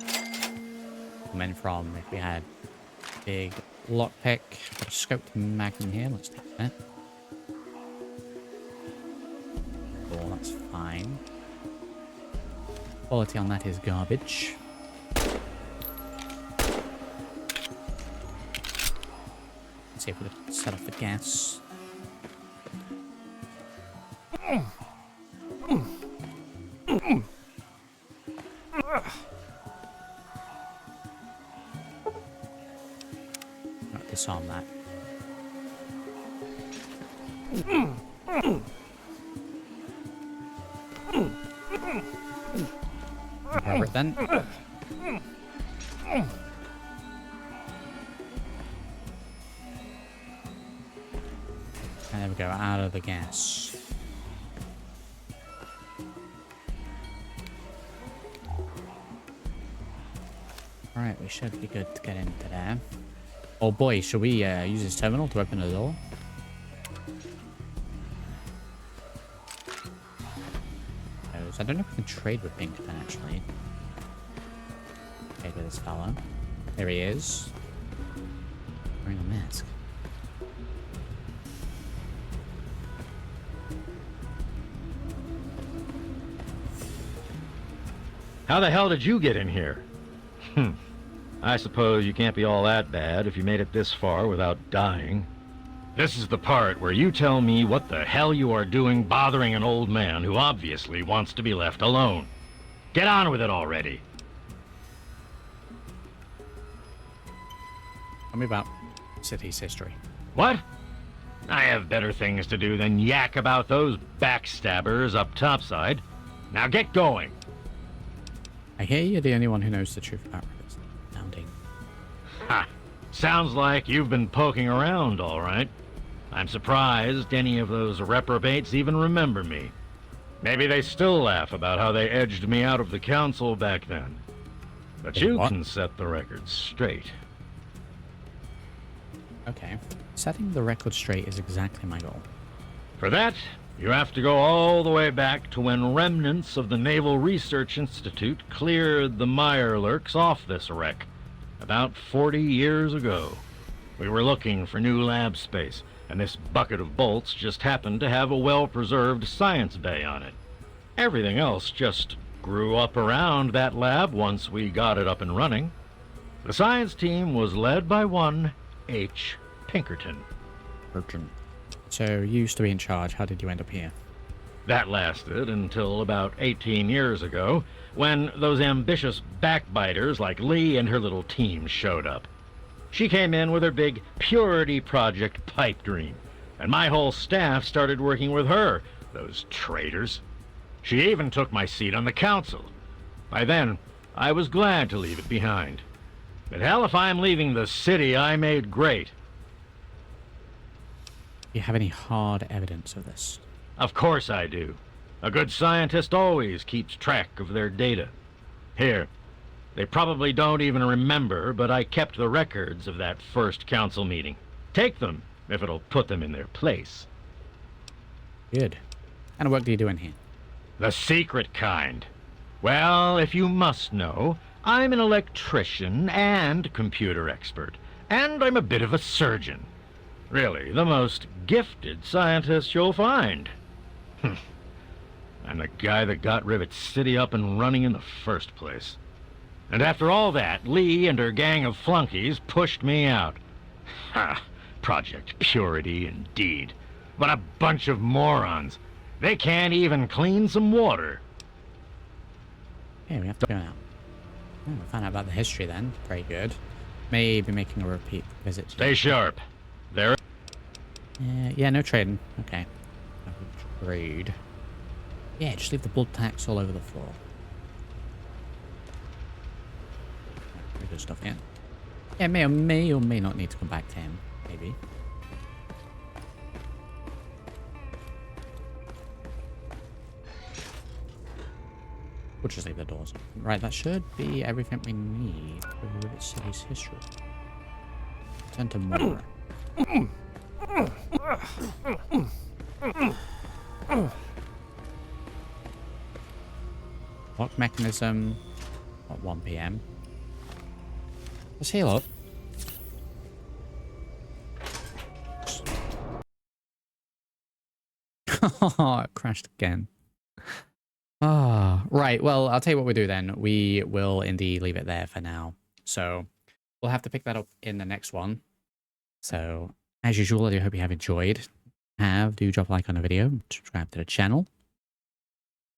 come in from if we had a big lockpick. Got a scoped magnum here. Let's take that. Oh, that's fine. Quality on that is garbage. Let's see if we can set off the gas. Not disarm that. Cover it then. And there we go, out of the gas. Alright, we should be good to get into there. Oh boy, should we use this terminal to open the door? I don't know if we can trade with Pinkerton, actually. Trade with this fella. There he is. Wearing a mask. How the hell did you get in here? I suppose you can't be all that bad if you made it this far without dying. This is the part where you tell me what the hell you are doing bothering an old man who obviously wants to be left alone. Get on with it already. Tell me about city's history. What? I have better things to do than yak about those backstabbers up topside. Now get going. I hear you're the only one who knows the truth about Rivet City. Ha! Sounds like you've been poking around, all right. I'm surprised any of those reprobates even remember me. Maybe they still laugh about how they edged me out of the council back then. But you can set the record straight. Okay. Setting the record straight is exactly my goal. For that, you have to go all the way back to when remnants of the Naval Research Institute cleared the Mirelurks off this wreck. About 40 years ago. We were looking for new lab space, and this bucket of bolts just happened to have a well-preserved science bay on it. Everything else just grew up around that lab once we got it up and running. The science team was led by one H. Pinkerton. So you used to be in charge. How did you end up here? That lasted until about 18 years ago, when those ambitious backbiters like Lee and her little team showed up. She came in with her big Purity Project pipe dream, and my whole staff started working with her, those traitors. She even took my seat on the council. By then, I was glad to leave it behind. But hell, if I'm leaving the city I made great. Do you have any hard evidence of this? Of course I do. A good scientist always keeps track of their data. Here, they probably don't even remember, but I kept the records of that first council meeting. Take them, if it'll put them in their place. Good. What kind of work do you do in here? The secret kind. Well, if you must know, I'm an electrician and computer expert, and I'm a bit of a surgeon. Really, the most gifted scientist you'll find. I'm the guy that got Rivet City up and running in the first place. And after all that, Lee and her gang of flunkies pushed me out. Ha! Project Purity, indeed. What a bunch of morons. They can't even clean some water. Yeah, we have to go now. Oh, we'll find out about the history then. Very good. Maybe making a repeat visit. Stay sharp. There. Yeah, no trading. Okay. Trade. Yeah, just leave the blood tax all over the floor. Very good stuff, yeah. Yeah, may or may not need to come back to him. Maybe. We'll just leave the doors open. Right, that should be everything we need for Rivet City's history. Turn to Moira. Lock mechanism at 1 PM. Let's heal up. Oh, it crashed again. Ah, right. Well, I'll tell you what we do then. We will indeed leave it there for now. So we'll have to pick that up in the next one. So as usual, I do hope you have enjoyed. Do drop a like on the video, subscribe to the channel.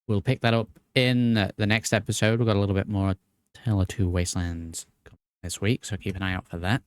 We'll pick that up in the next episode. We've got a little bit more Tale of Two Wastelands this week, so keep an eye out for that.